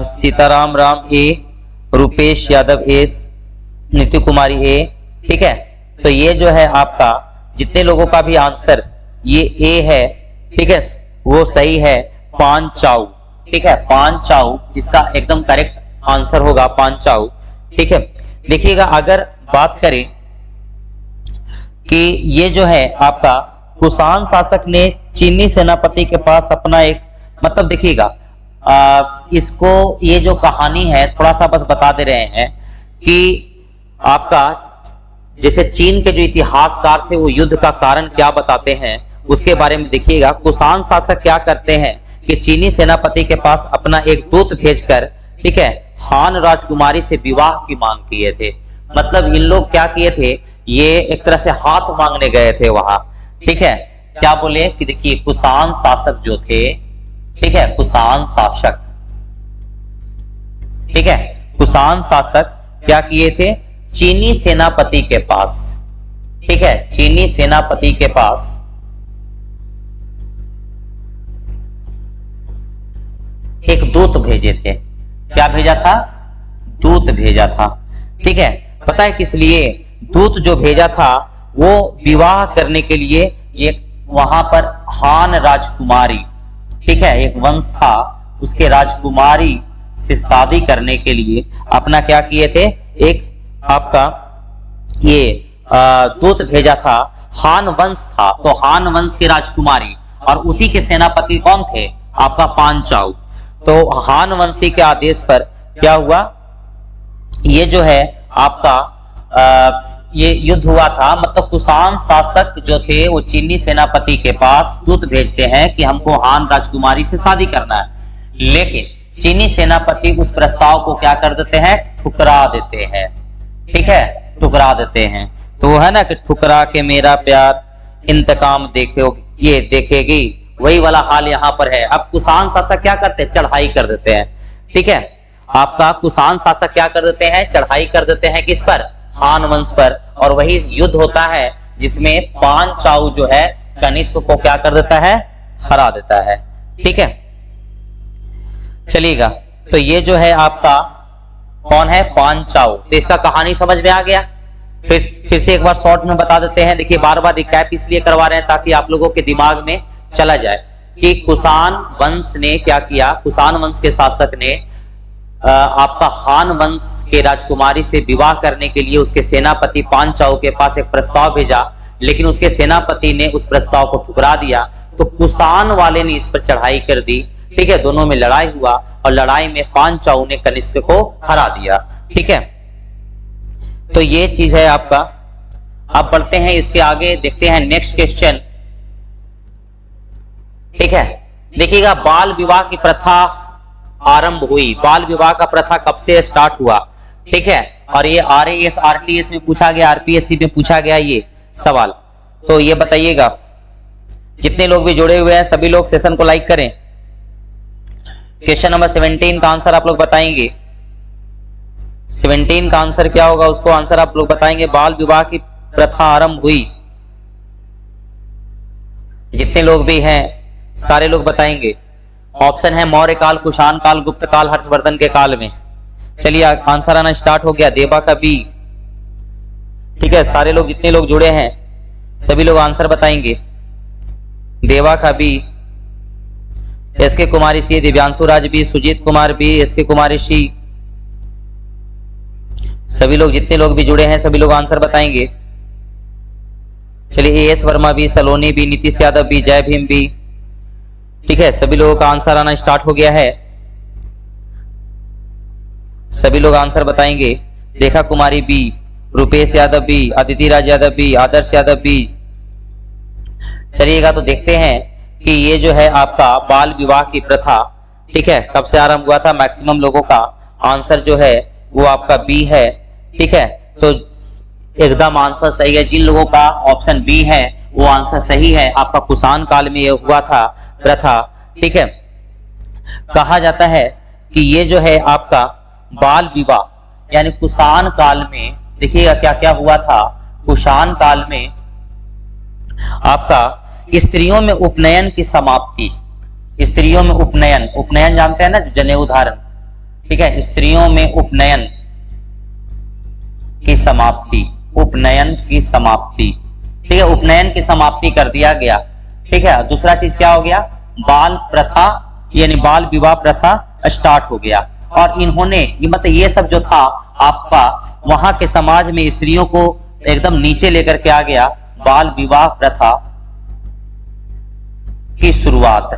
सीताराम राम ए, रुपेश यादव ए, नीति कुमारी ए, ठीक है। तो ये जो है आपका जितने लोगों का भी आंसर ये ए है, ठीक है, वो सही है। पांचाऊ, ठीक है, पांचाऊ इसका एकदम करेक्ट आंसर होगा, पांचाऊ, ठीक है। देखिएगा अगर बात करें कि ये जो है आपका कुषाण शासक ने चीनी सेनापति के पास अपना एक, मतलब देखिएगा इसको ये जो कहानी है थोड़ा सा बस बता दे रहे हैं कि आपका जैसे चीन के जो इतिहासकार थे वो युद्ध का कारण क्या बताते हैं उसके बारे में देखिएगा। कुषाण शासक क्या करते हैं कि चीनी सेनापति के पास अपना एक दूत भेजकर, ठीक है, हान राजकुमारी से विवाह की मांग किए थे। मतलब इन लोग क्या किए थे, ये एक तरह से हाथ मांगने गए थे वहां, ठीक है। क्या बोले कि देखिए कुषाण शासक जो थे, ठीक है, कुषाण शासक, ठीक है, कुषाण शासक क्या किए थे, चीनी सेनापति के पास, ठीक है, चीनी सेनापति के पास एक दूत भेजे थे। क्या भेजा था, दूत भेजा था, ठीक है। पता है किस लिए दूत जो भेजा था, वो विवाह करने के लिए ये वहां पर हान राजकुमारी, ठीक है, एक वंश था, उसके राजकुमारी से शादी करने के लिए अपना क्या किए थे, एक आपका ये दूत भेजा था। हान वंश था तो हान वंश की राजकुमारी और उसी के सेनापति कौन थे, आपका पांचाऊ। तो हान वंशी के आदेश पर क्या हुआ, ये जो है आपका ये युद्ध हुआ था। मतलब कुषाण शासक जो थे वो चीनी सेनापति के पास दूत भेजते हैं कि हमको हान राजकुमारी से शादी करना है, लेकिन चीनी सेनापति उस प्रस्ताव को क्या कर देते हैं, ठुकरा देते हैं, ठीक है, ठुकरा देते हैं। तो वो है ना कि ठुकरा के मेरा प्यार इंतकाम ये देखेगी, वही वाला हाल यहाँ पर है। अब कुषाण शासक क्या करते हैं, चढ़ाई कर देते हैं, ठीक है। आपका कुषाण शासक क्या कर देते हैं, चढ़ाई कर देते हैं किस पर, हान वंश पर, और वही युद्ध होता है जिसमें पांचाऊ जो है कनिष्क को क्या कर देता है, हरा देता है, ठीक है। चलिएगा तो ये जो है आपका कौन है, पांचाऊ। तो इसका कहानी समझ में आ गया। फिर से एक बार शॉर्ट में बता देते हैं। देखिए बार बार रिकैप इसलिए करवा रहे हैं ताकि आप लोगों के दिमाग में चला जाए कि कुषाण वंश ने क्या किया। कुषाण वंश के शासक ने आपका हान वंश के राजकुमारी से विवाह करने के लिए उसके सेनापति पांचाऊ के पास एक प्रस्ताव भेजा, लेकिन उसके सेनापति ने उस प्रस्ताव को ठुकरा दिया। तो कुषाण वाले ने इस पर चढ़ाई कर दी, ठीक है। दोनों में लड़ाई हुआ और लड़ाई में पांचाऊ ने कनिष्क को हरा दिया, ठीक है। तो ये चीज है आपका। अब बढ़ते हैं इसके आगे, देखते हैं नेक्स्ट क्वेश्चन, ठीक है। देखिएगा बाल विवाह की प्रथा आरंभ हुई। बाल विवाह का प्रथा कब से स्टार्ट हुआ, ठीक है। और ये RAS RTS में पूछा गया, RPSC में पूछा गया ये सवाल। तो ये बताइएगा, जितने लोग भी जुड़े हुए हैं सभी लोग सेशन को लाइक करें। क्वेश्चन नंबर 17 का आंसर आप लोग बताएंगे। 17 का आंसर क्या होगा, उसको आंसर आप लोग बताएंगे। बाल विवाह की प्रथा आरंभ हुई, जितने लोग भी हैं सारे लोग बताएंगे। ऑप्शन है मौर्य काल, कुषाण काल, गुप्त काल, हर्षवर्धन के काल में। चलिए आंसर आना स्टार्ट हो गया। देवा का बी, ठीक है। सारे लोग जितने लोग जुड़े हैं सभी लोग आंसर बताएंगे। देवा का B, SK Kumari C, Divyanshu Raj B, Sujeet Kumar B, SK Kumari C. सभी लोग जितने लोग भी जुड़े हैं सभी लोग आंसर बताएंगे। चलिए AS Verma B, Saloni B, Nitish Yadav B, जय भीम बी, ठीक है। सभी लोगों का आंसर आना स्टार्ट हो गया है। सभी लोग आंसर बताएंगे। रेखा कुमारी बी, रुपेश यादव बी, अदिति राज यादव बी, आदर्श यादव बी। चलिएगा तो देखते हैं कि ये जो है आपका बाल विवाह की प्रथा, ठीक है, कब से आरंभ हुआ था? मैक्सिमम लोगों का आंसर जो है वो आपका बी है, ठीक है। तो एकदम आंसर सही है। जिन लोगों का ऑप्शन बी है वो आंसर सही है। आपका कुषाण काल में ये हुआ था प्रथा, ठीक है। कहा जाता है कि ये जो है आपका बाल विवाह यानी कुषाण काल में, देखिएगा क्या क्या हुआ था। कुषाण काल में आपका स्त्रियों में उपनयन की समाप्ति, स्त्रियों में उपनयन, उपनयन जानते हैं ना, जनेऊ धारण, ठीक है, स्त्रियों में उपनयन की समाप्ति, उपनयन की समाप्ति, ठीक है, उपनयन की समाप्ति कर दिया गया, ठीक है। दूसरा चीज क्या हो गया? बाल प्रथा यानी बाल विवाह प्रथा स्टार्ट हो गया। और इन्होंने मतलब ये सब जो था आपका वहां के समाज में स्त्रियों को एकदम नीचे लेकर के आ गया। बाल विवाह प्रथा की शुरुआत,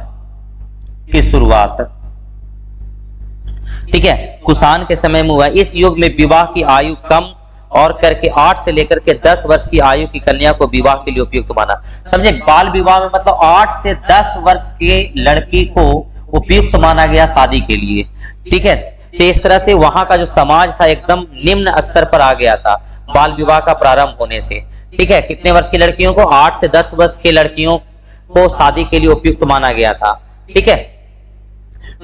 ठीक है, कुषाण के समय में हुआ। इस युग में विवाह की आयु कम और करके 8 से लेकर के 10 वर्ष की आयु की कन्या को विवाह के लिए उपयुक्त माना। समझे, बाल विवाह में मतलब 8 से 10 वर्ष के लड़की को उपयुक्त माना गया शादी के लिए, ठीक है। तो इस तरह से वहां का जो समाज था एकदम निम्न स्तर पर आ गया था बाल विवाह का प्रारंभ होने से, ठीक है। कितने वर्ष की लड़कियों को? 8 से 10 वर्ष की लड़कियों को शादी के लिए उपयुक्त माना गया था, ठीक है।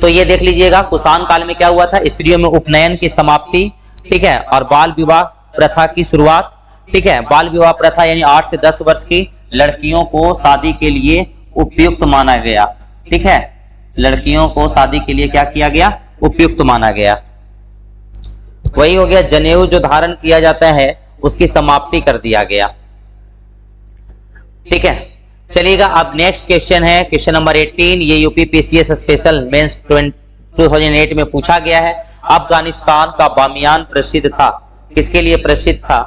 तो ये देख लीजिएगा कुषाण काल में क्या हुआ था, स्त्रियों में उपनयन की समाप्ति, ठीक है, और बाल विवाह प्रथा की शुरुआत, ठीक है। बाल विवाह प्रथा यानी 8 से 10 वर्ष की लड़कियों को शादी के लिए उपयुक्त माना गया, ठीक है, लड़कियों को शादी के लिए क्या किया गया? उपयुक्त माना गया। वही हो गया जनेऊ जो धारण किया जाता है उसकी समाप्ति कर दिया गया, ठीक है। चलिएगा, अब नेक्स्ट क्वेश्चन है क्वेश्चन नंबर 18। ये यूपीपीसीएस स्पेशल मेंस 2008 में पूछा गया है। अफगानिस्तान का बामियान प्रसिद्ध था, किसके लिए प्रसिद्ध था?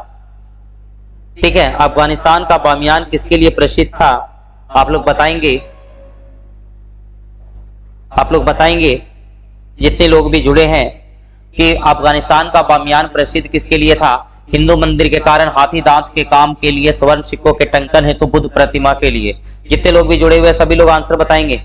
ठीक है, अफगानिस्तान का बामियान किसके लिए प्रसिद्ध था? आप लोग बताएंगे जितने लोग भी जुड़े हैं कि अफगानिस्तान का बामियान प्रसिद्ध किसके लिए था? हिंदू मंदिर के कारण, हाथी दांत के काम के लिए, स्वर्ण सिक्कों के टंकन है, तो बुद्ध प्रतिमा के लिए। जितने लोग भी जुड़े हुए सभी लोग आंसर बताएंगे।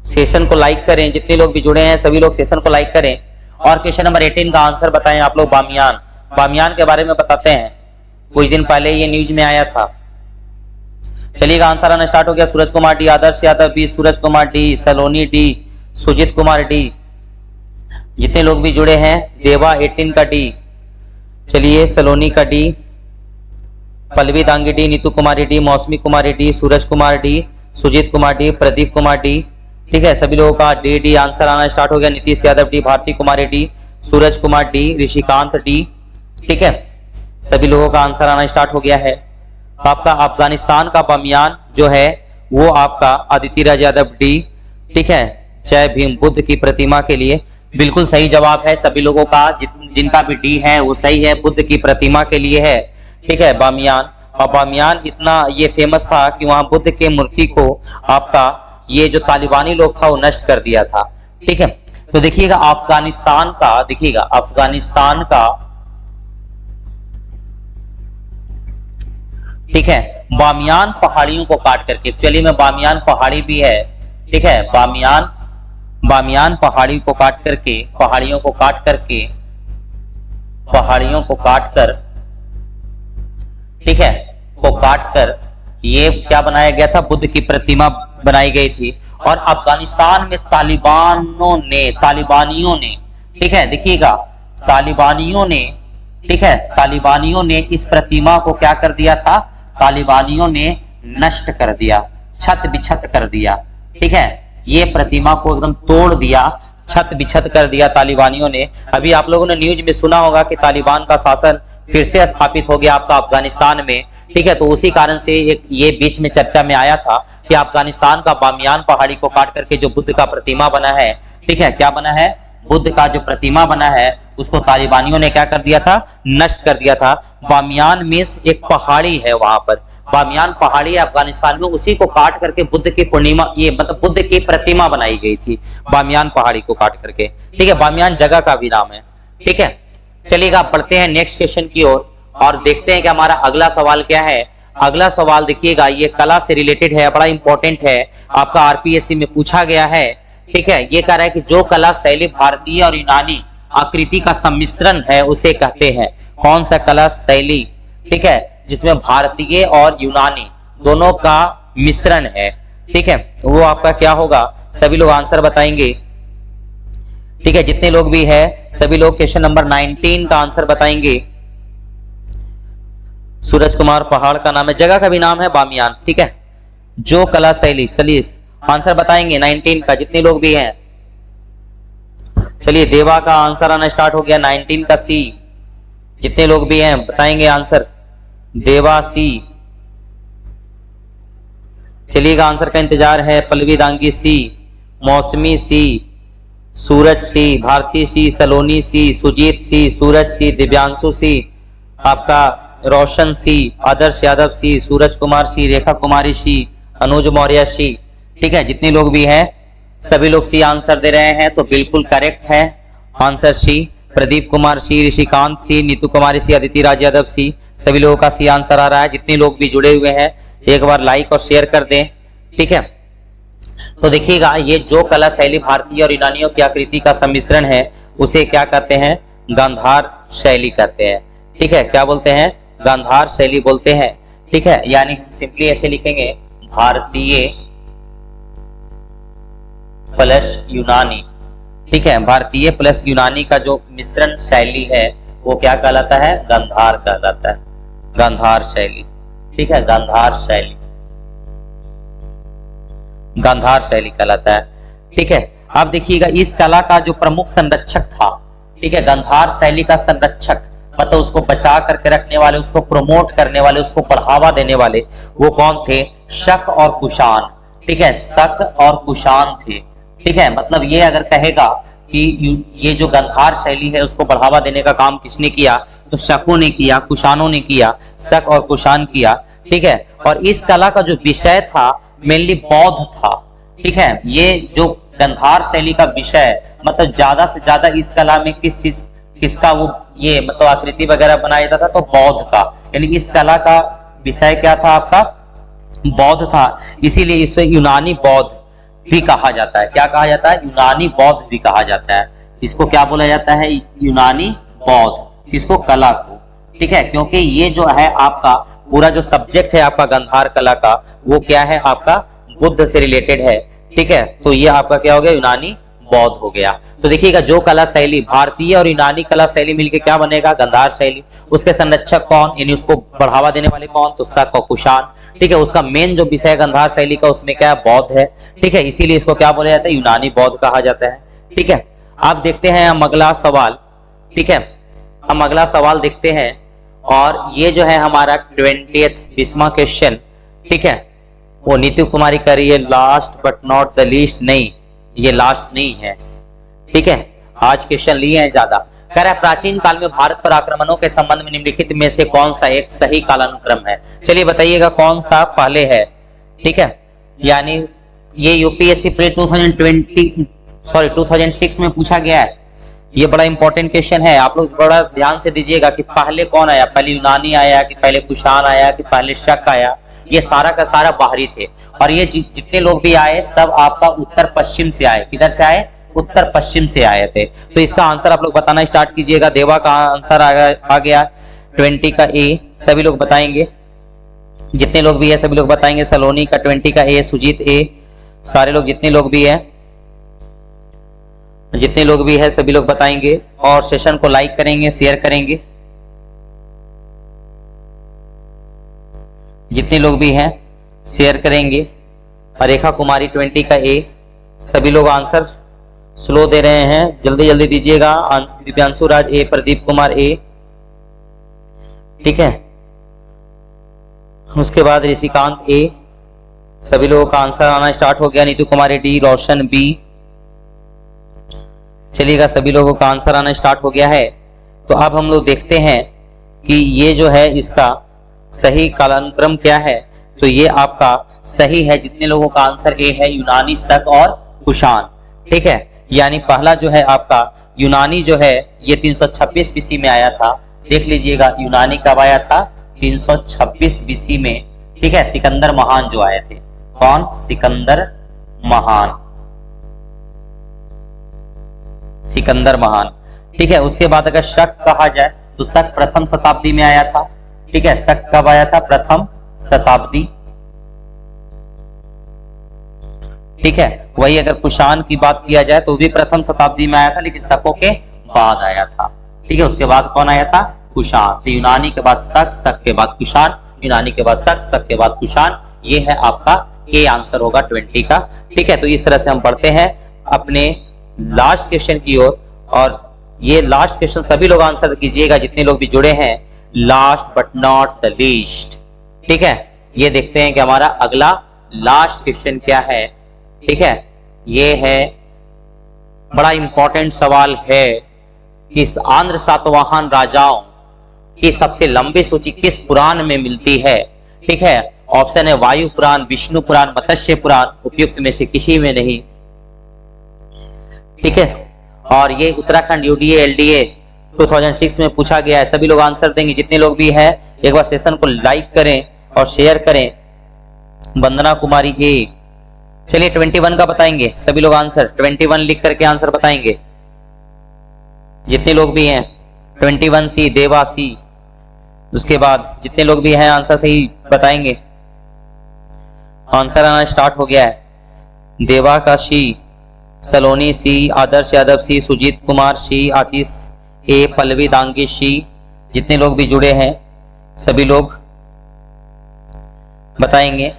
सेशन को लाइक करें, जितने लोग भी जुड़े हैं सभी लोग सेशन को लाइक करें और क्वेश्चन नंबर 18 का आंसर बताएं आप लोग। बामियान के बारे में बताते हैं, कुछ दिन पहले ये न्यूज में आया था। चलिएगा, आंसर आना स्टार्ट हो गया। सूरज कुमार डी, आदर्श यादव बी, सूरज कुमार डी, सलोनी डी, सुजीत कुमार डी। जितने लोग भी जुड़े हैं, देवा 18 का डी, चलिए सलोनी का D, Pallavi Dangi D, Neetu Kumari D, Mausami Kumari D, Suraj Kumar D, Sujit Kumar D, Pradeep Kumar D, ठीक है, सभी लोगों का डी आंसर आना स्टार्ट हो गया। नीतीश यादव डी, भारती कुमारी D, Suraj Kumar D, Rishikant D, ठीक है, सभी लोगों का आंसर आना स्टार्ट हो गया है। आपका अफगानिस्तान का बामियान जो है वो आपका अदिति राज यादव डी, ठीक है, जय भीम, बुद्ध की प्रतिमा के लिए बिल्कुल सही जवाब है सभी लोगों का। जिनका भी डी है वो सही है, बुद्ध की प्रतिमा के लिए है, ठीक है, बामियान। और बामियान इतना ये फेमस था कि वहां बुद्ध के मूर्ति को आपका ये जो तालिबानी लोग था वो नष्ट कर दिया था, ठीक है। तो देखिएगा अफगानिस्तान का ठीक है, बामियान पहाड़ियों को काट करके, एक्चुअली में बामियान पहाड़ी भी है, ठीक है, बामियान पहाड़ी को काट करके, पहाड़ियों को काट कर, ठीक है, को काट कर ये क्या बनाया गया था? बुद्ध की प्रतिमा बनाई गई थी। और अफगानिस्तान में तालिबानियों ने, ठीक है, देखिएगा तालिबानियों ने इस प्रतिमा को क्या कर दिया था? तालिबानियों ने नष्ट कर दिया, छत बिछत कर दिया, ठीक है, ये प्रतिमा को एकदम तोड़ दिया, छत बिछत कर दिया तालिबानियों ने। अभी आप लोगों ने न्यूज में सुना होगा कि तालिबान का शासन फिर से स्थापित हो गया आपका अफगानिस्तान में, ठीक है। तो उसी कारण से ये बीच में चर्चा में आया था कि अफगानिस्तान का बामियान पहाड़ी को काट करके जो बुद्ध का प्रतिमा बना है, ठीक है, क्या बना है? बुद्ध का जो प्रतिमा बना है उसको तालिबानियों ने क्या कर दिया था? नष्ट कर दिया था। बामियान मींस एक पहाड़ी है, वहां पर बामियान पहाड़ी है अफगानिस्तान में, उसी को काट करके बुद्ध की पूर्णिमा, ये मतलब बुद्ध की प्रतिमा बनाई गई थी बामियान पहाड़ी को काट करके, ठीक है। बामियान जगह का भी नाम है, ठीक है। चलिएगा बढ़ते हैं नेक्स्ट क्वेश्चन की ओर और देखते हैं कि हमारा अगला सवाल क्या है। अगला सवाल देखिएगा, ये कला से रिलेटेड है, बड़ा इंपॉर्टेंट है, आपका आरपीएससी में पूछा गया है। ठीक है, ये कह रहा है कि जो कला शैली भारतीय और यूनानी आकृति का सम्मिश्रण है उसे कहते हैं। कौन सा कला शैली, ठीक है, जिसमें भारतीय और यूनानी दोनों का मिश्रण है, ठीक है, वो आपका क्या होगा? सभी लोग आंसर बताएंगे। ठीक है, जितने लोग भी है सभी लोग क्वेश्चन नंबर 19 का आंसर बताएंगे। सूरज कुमार पहाड़ का नाम है, जगह का भी नाम है बामियान। ठीक है, जो कला शैली, चलिए आंसर बताएंगे 19 का, जितने लोग भी हैं। चलिए देवा का आंसर आना स्टार्ट हो गया, 19 का सी। जितने लोग भी हैं बताएंगे आंसर, देवा सी। चलिएगा, आंसर का इंतजार है। पल्लवी दांगी सी, मौसमी सी, सूरज सी, भारती सी, सलोनी सी, सुजीत सी, सूरज सी, दिव्यांशु सी, आपका रोशन सी, आदर्श यादव सी, सूरज कुमार सी, रेखा कुमारी सी, अनुज मौर्य सी। ठीक है, जितने लोग भी हैं सभी लोग सी आंसर दे रहे हैं, तो बिल्कुल करेक्ट है आंसर सी। प्रदीप कुमार सी, ऋषिकांत सी, नीतू कुमारी सी, अदिति राज यादव सी, सभी लोगों का सी आंसर आ रहा है। जितने लोग भी जुड़े हुए हैं एक बार लाइक और शेयर कर दें। ठीक है, तो देखिएगा, ये जो कला शैली भारतीय और यूनानियों की आकृति का सम्मिश्रण है उसे क्या कहते हैं? गांधार शैली कहते हैं। ठीक है, क्या बोलते हैं? गांधार शैली बोलते हैं। ठीक है, यानी सिंपली ऐसे लिखेंगे, भारतीय प्लस यूनानी। ठीक है, भारतीय प्लस यूनानी का जो मिश्रण शैली है वो क्या कहलाता है? गांधार कहलाता है, गांधार शैली। ठीक है, गांधार शैली, गांधार शैली कहलाता है। ठीक है, अब देखिएगा, इस कला का जो प्रमुख संरक्षक था, ठीक है, गांधार शैली का संरक्षक मतलब उसको बचा करके रखने वाले, उसको प्रमोट करने वाले, उसको बढ़ावा देने वाले, वो कौन थे? शक और कुषाण। ठीक है, शक और कुषाण थे। ठीक है, मतलब ये अगर कहेगा कि ये जो गांधार शैली है उसको बढ़ावा देने का काम किसने किया? तो शकों ने किया, कुषाणों ने किया, शक और कुषाण किया। ठीक है, और इस कला का जो विषय था मेनली बौद्ध था। ठीक है, ये जो गांधार शैली का विषय मतलब ज्यादा से ज्यादा इस कला में किसका वो ये मतलब आकृति वगैरह बनाया जाता था, तो बौद्ध का। यानी इस कला का विषय क्या था? आपका बौद्ध था, इसीलिए इसे यूनानी बौद्ध भी कहा जाता है। क्या कहा जाता है? यूनानी बौद्ध भी कहा जाता है। इसको क्या बोला जाता है? यूनानी बौद्ध। इसको कला को, ठीक है, क्योंकि ये जो है आपका पूरा जो सब्जेक्ट है आपका गांधार कला का, वो क्या है? आपका बुद्ध से रिलेटेड है। ठीक है, तो ये आपका क्या हो गया? यूनानी बौद्ध हो गया। तो देखिएगा, जो कला शैली भारतीय और यूनानी कला शैली मिलकर क्या बनेगा? गांधार शैली। उसके संरक्षक कौन, यानी उसको बढ़ावा देने वाले कौन? तो शक और कुषाण। ठीक है, उसका मेन जो विषय गांधार शैली का उसमें क्या है? बौद्ध है। ठीक है, इसीलिए इसको क्या बोला जाता है? यूनानी बौद्ध कहा जाता है। ठीक है, आप देखते हैं हम अगला सवाल। ठीक है, हम अगला सवाल देखते हैं, और ये जो है हमारा 20th 20वां क्वेश्चन। ठीक है, वो नीतू कुमारी कर रही है, last but not the least. नहीं, ये लास्ट नहीं है। ठीक है, आज क्वेश्चन लिए हैं ज्यादा। कह रहा है, प्राचीन काल में भारत पर आक्रमणों के संबंध में निम्नलिखित में से कौन सा एक सही कालानुक्रम है? चलिए बताइएगा कौन सा पहले है। ठीक है, यानी ये यूपीएससी प्री 2006 में पूछा गया है। ये बड़ा इंपॉर्टेंट क्वेश्चन है, आप लोग बड़ा ध्यान से दीजिएगा कि पहले कौन आया? पहले यूनानी आया कि पहले कुषाण आया कि पहले शक आया? ये सारा का सारा बाहरी थे, और ये जितने लोग भी आए सब आपका उत्तर पश्चिम से आए। किधर से आए? उत्तर पश्चिम से आए थे। तो इसका आंसर आप लोग बताना स्टार्ट कीजिएगा। देवा का आंसर आ गया 20 का ए, सभी लोग बताएंगे। जितने लोग भी है सभी लोग बताएंगे। सलोनी का 20 का ए, सुजीत ए, सारे लोग जितने लोग भी है सभी लोग बताएंगे, और सेशन को लाइक करेंगे, शेयर करेंगे। जितने लोग भी हैं शेयर करेंगे। और रेखा कुमारी 20 का ए, सभी लोग आंसर स्लो दे रहे हैं, जल्दी जल्दी दीजिएगा। दिव्यांशु राज ए, प्रदीप कुमार ए। ठीक है, उसके बाद ऋषिकांत ए, सभी लोगों का आंसर आना स्टार्ट हो गया। नीतू कुमारी डी, रोशन बी। चलिएगा, सभी लोगों का आंसर आना स्टार्ट हो गया है। तो अब हम लोग देखते हैं कि ये जो है इसका सही कालानुक्रम क्या है। तो ये आपका सही है, जितने लोगों का आंसर ए है, यूनानी, शक और कुषाण। ठीक है, यानी पहला जो है आपका यूनानी जो है ये 326 BC में आया था। देख लीजिएगा यूनानी कब आया था? 326 बीसी में, ठीक है, सिकंदर महान जो आए थे। कौन? सिकंदर महान, सिकंदर महान, ठीक है। उसके बाद अगर शक कहा जाए तो शक प्रथम शताब्दी में आया था, ठीक है। शक कब आया था? प्रथम शताब्दी, ठीक है। वही अगर कुषाण की बात किया जाए तो भी प्रथम शताब्दी में आया था, लेकिन शकों के बाद आया था, ठीक है। उसके बाद कौन आया था? कुषाण। तो यूनानी के बाद शक, शक के बाद कुषाण, यूनानी के बाद शक, शक के बाद कुषाण। ये है आपका ए आंसर होगा 20 का, ठीक है। तो इस तरह से हम पढ़ते हैं अपने लास्ट क्वेश्चन की ओर, और ये लास्ट क्वेश्चन सभी लोग आंसर कीजिएगा जितने लोग भी जुड़े हैं, last but not the least, ठीक है। ये देखते हैं कि हमारा अगला लास्ट क्वेश्चन क्या है, ठीक है। ये है बड़ा इंपॉर्टेंट सवाल है कि आंध्र सातवाहन राजाओं की सबसे लंबी सूची किस पुराण में मिलती है, ठीक है। ऑप्शन है वायु पुराण, विष्णु पुराण, मत्स्य पुराण, उपयुक्त में से किसी में नहीं, ठीक है। और ये उत्तराखंड यूडीए एलडीए 2006 में पूछा गया है। सभी लोग आंसर देंगे जितने लोग भी हैं। एक बार सेशन को लाइक करें और शेयर करें। वंदना कुमारी ए, चलिए 21 का बताएंगे सभी लोग आंसर, 21 लिख करके आंसर बताएंगे जितने लोग भी हैं। 21 सी, देवा सी, उसके बाद जितने लोग भी हैं आंसर सही बताएंगे। आंसर आना स्टार्ट हो गया है। देवा का सी, सलोनी सी, आदर्श यादव सी, सुजीत कुमार सी, आतिश ए, पल्लवी दांगी सी, जितने लोग भी जुड़े हैं सभी लोग बताएंगे।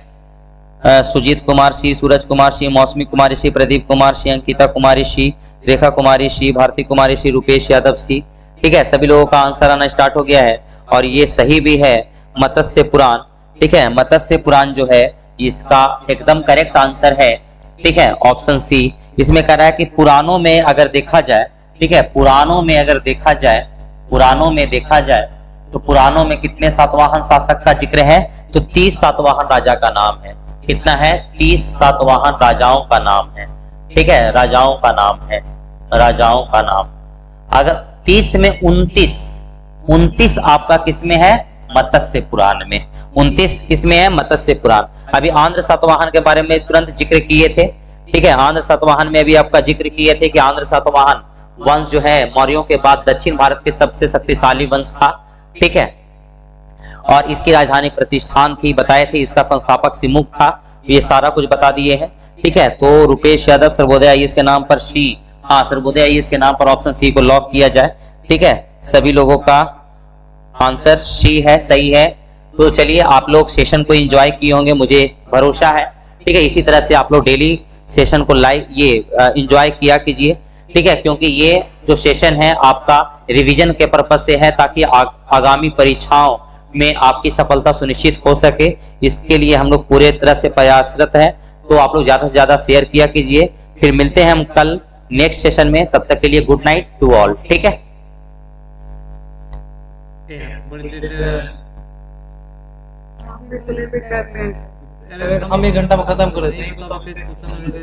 सुजीत कुमार सी, सूरज कुमार सी, मौसमी कुमारी सी, प्रदीप कुमार सी, अंकिता कुमारी सी, रेखा कुमारी सी, भारती कुमारी सी, रुपेश यादव सी, ठीक है। सभी लोगों का आंसर आना स्टार्ट हो गया है और ये सही भी है, मत्स्य पुराण, ठीक है। मत्स्य पुराण जो है इसका एकदम करेक्ट आंसर है, ठीक है, ऑप्शन सी। इसमें कह रहा है कि पुराणों में अगर देखा जाए, ठीक है, पुराणों में अगर देखा जाए, पुराणों में देखा जाए तो पुराणों में कितने सातवाहन शासक का जिक्र है? तो 30 सातवाहन राजा का नाम है। कितना है? 30 सातवाहन राजाओं का नाम है, ठीक है, राजाओं का नाम है, राजाओं का नाम। अगर 30 में 29 आपका किसमें है? मत्स्य पुराण में। 29 किसमें है? मत्स्य पुराण। अभी आंध्र सातवाहन के बारे में तुरंत जिक्र किए थे, ठीक है। आंध्र सातवाहन में अभी आपका जिक्र किए थे कि आंध्र सातवाहन वंश जो है मौर्यों के बाद दक्षिण भारत के सबसे शक्तिशाली वंश था, ठीक है। और इसकी राजधानी प्रतिष्ठान थी, बताए थे। इसका संस्थापक सिमुख था। ये सारा कुछ बता दिए हैं, ठीक है। तो रुपेश यादव सर्वोदय आईएएस के नाम पर सी, हाँ, सर्वोदय आईएएस के नाम पर ऑप्शन सी को लॉक किया जाए, ठीक है। सभी लोगों का आंसर सी है, सही है। तो चलिए, आप लोग सेशन को एंजॉय किए होंगे, मुझे भरोसा है, ठीक है। इसी तरह से आप लोग डेली सेशन को लाइव ये एंजॉय किया कीजिए, ठीक है, क्योंकि ये जो सेशन है आपका रिवीजन के पर्पज से है, ताकि आगामी परीक्षाओं में आपकी सफलता सुनिश्चित हो सके। इसके लिए हम लोग पूरे तरह से प्रयासरत हैं। तो आप लोग ज्यादा से ज्यादा शेयर किया कीजिए। फिर मिलते हैं हम कल नेक्स्ट सेशन में। तब तक के लिए गुड नाइट टू ऑल, ठीक है। हम 1 घंटा में खत्म कर देते हैं।